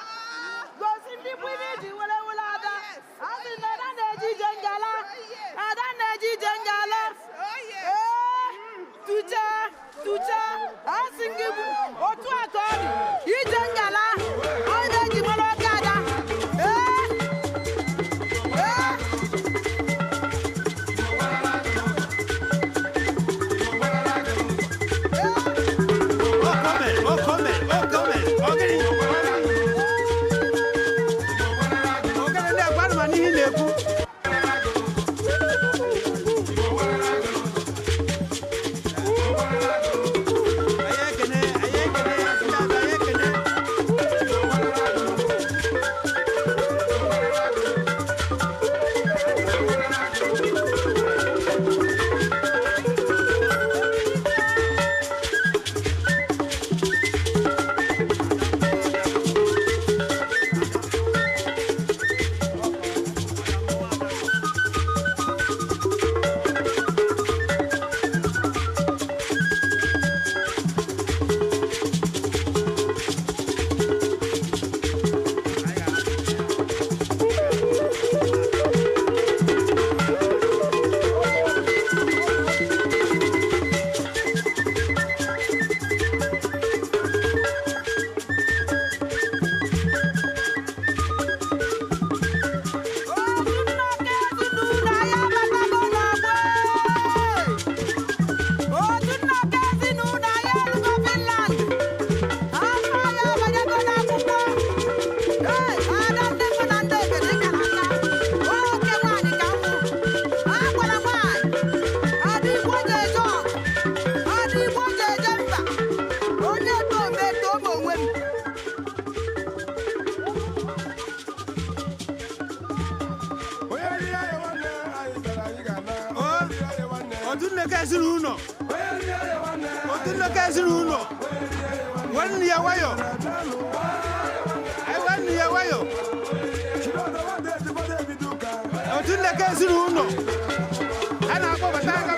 Gosi ndi bwini wala wala ada. Asinada neji jengala. Ada neji jengala. Tuja. Asingibu. Otu akoni. Ijengala. Oneji molokada. Otunlekaziruno. Otunlekaziruno. One year wayo. I 1 year wayo. Otunlekaziruno. Ana ako batanga.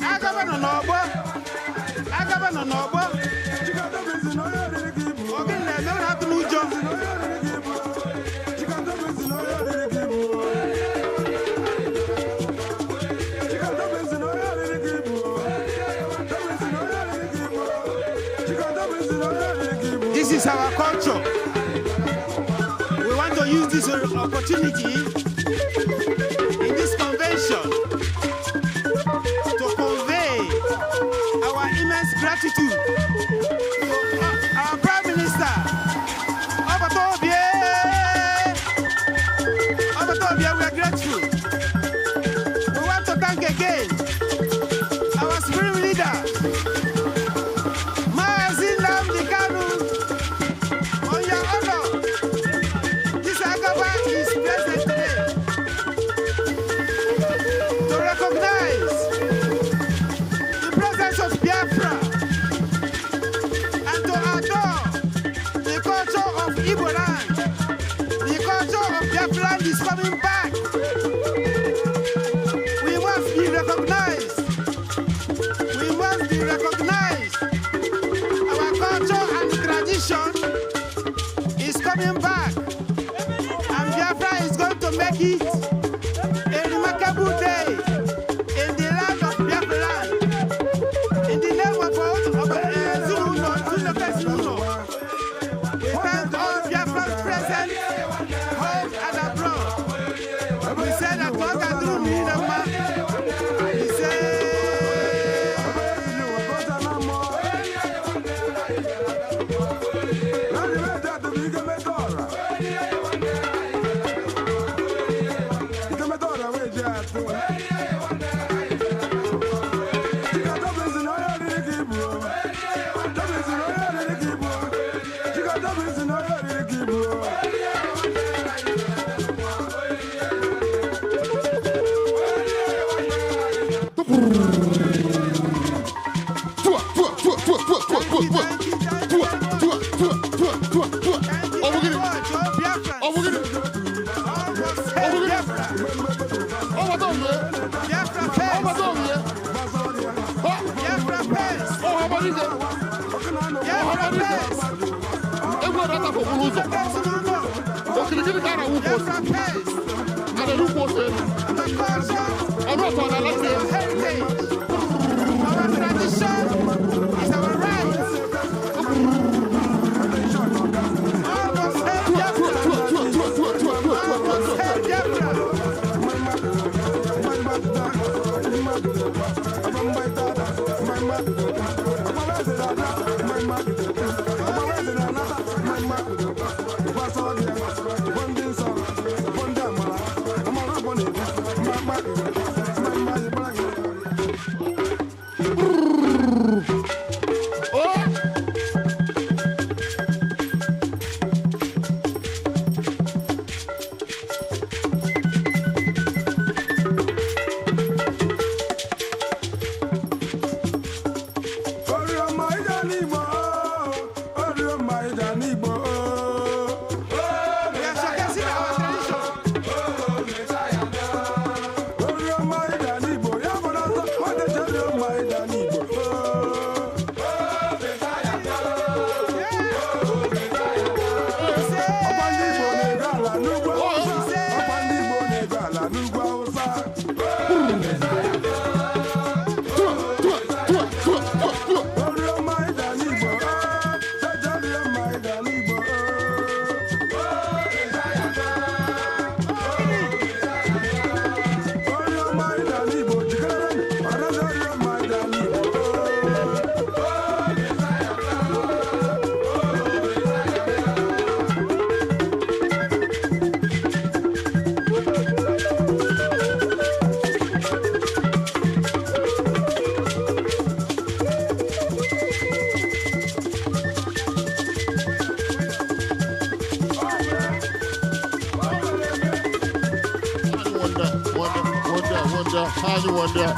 Agaba no nobo. Agaba no nobo. Obi na me na tunu jo. This is our culture. We want to use this opportunity in this convention to convey our immense gratitude to our Prime Minister, Obatobie. Obatobie, we are grateful. We want to thank again our supreme leader, Biafra, and to adore the culture of Igbo land. The culture of Biafra land is coming back. We must be recognized. We must be recognized. Our culture and tradition is coming back. And Biafra is going to make it a remarkable day in the land of Biafra land. In the name of we thank all Biafrans present, home and abroad. We say that God can do me the man. We say, How you wonder?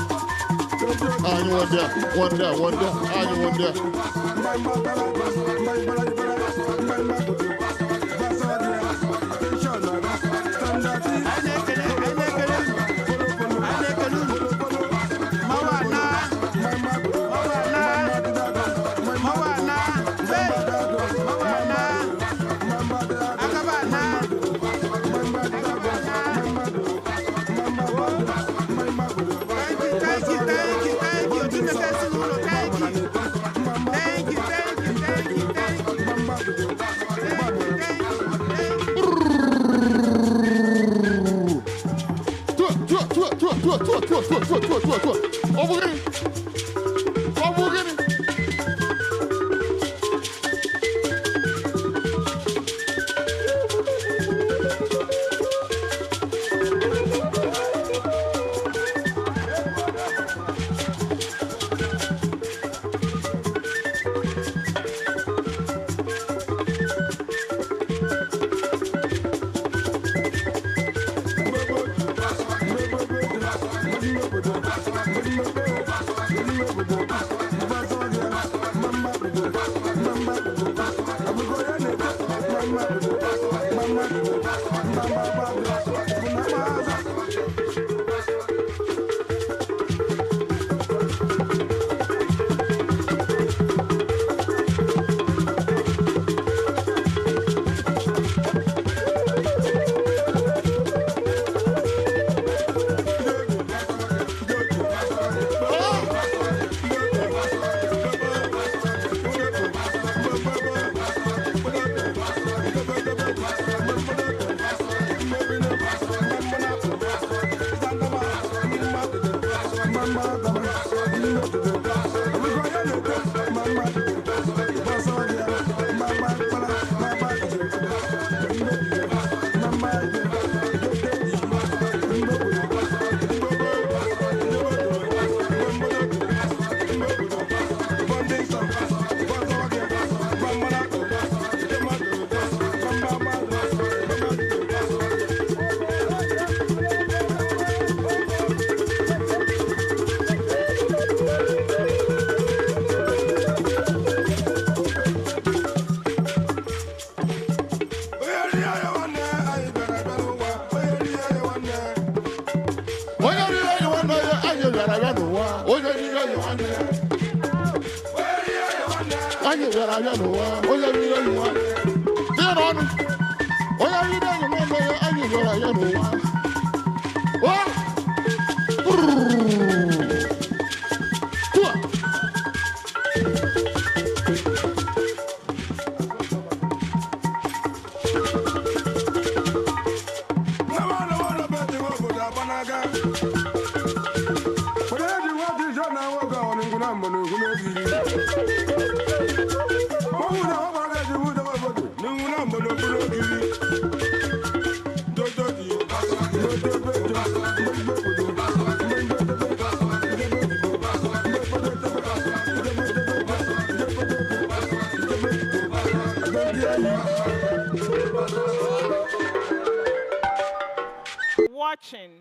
Watching.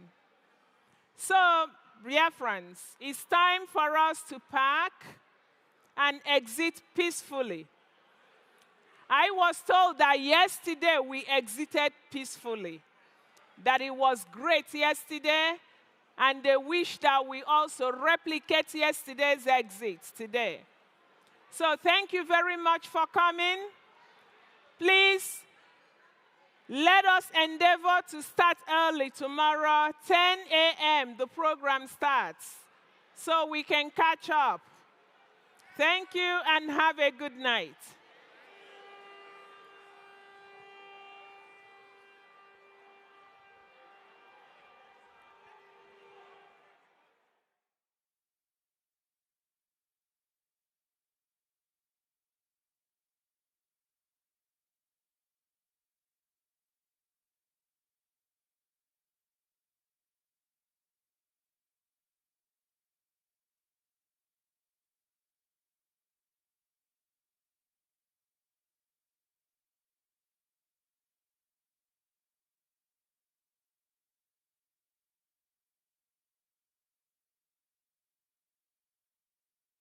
So, Biafrans, it's time for us to pack and exit peacefully. I was told that yesterday we exited peacefully, that it was great yesterday, and they wish that we also replicate yesterday's exit today. So thank you very much for coming. Please, let us endeavor to start early tomorrow, 10 a.m. the program starts, so we can catch up. Thank you and have a good night.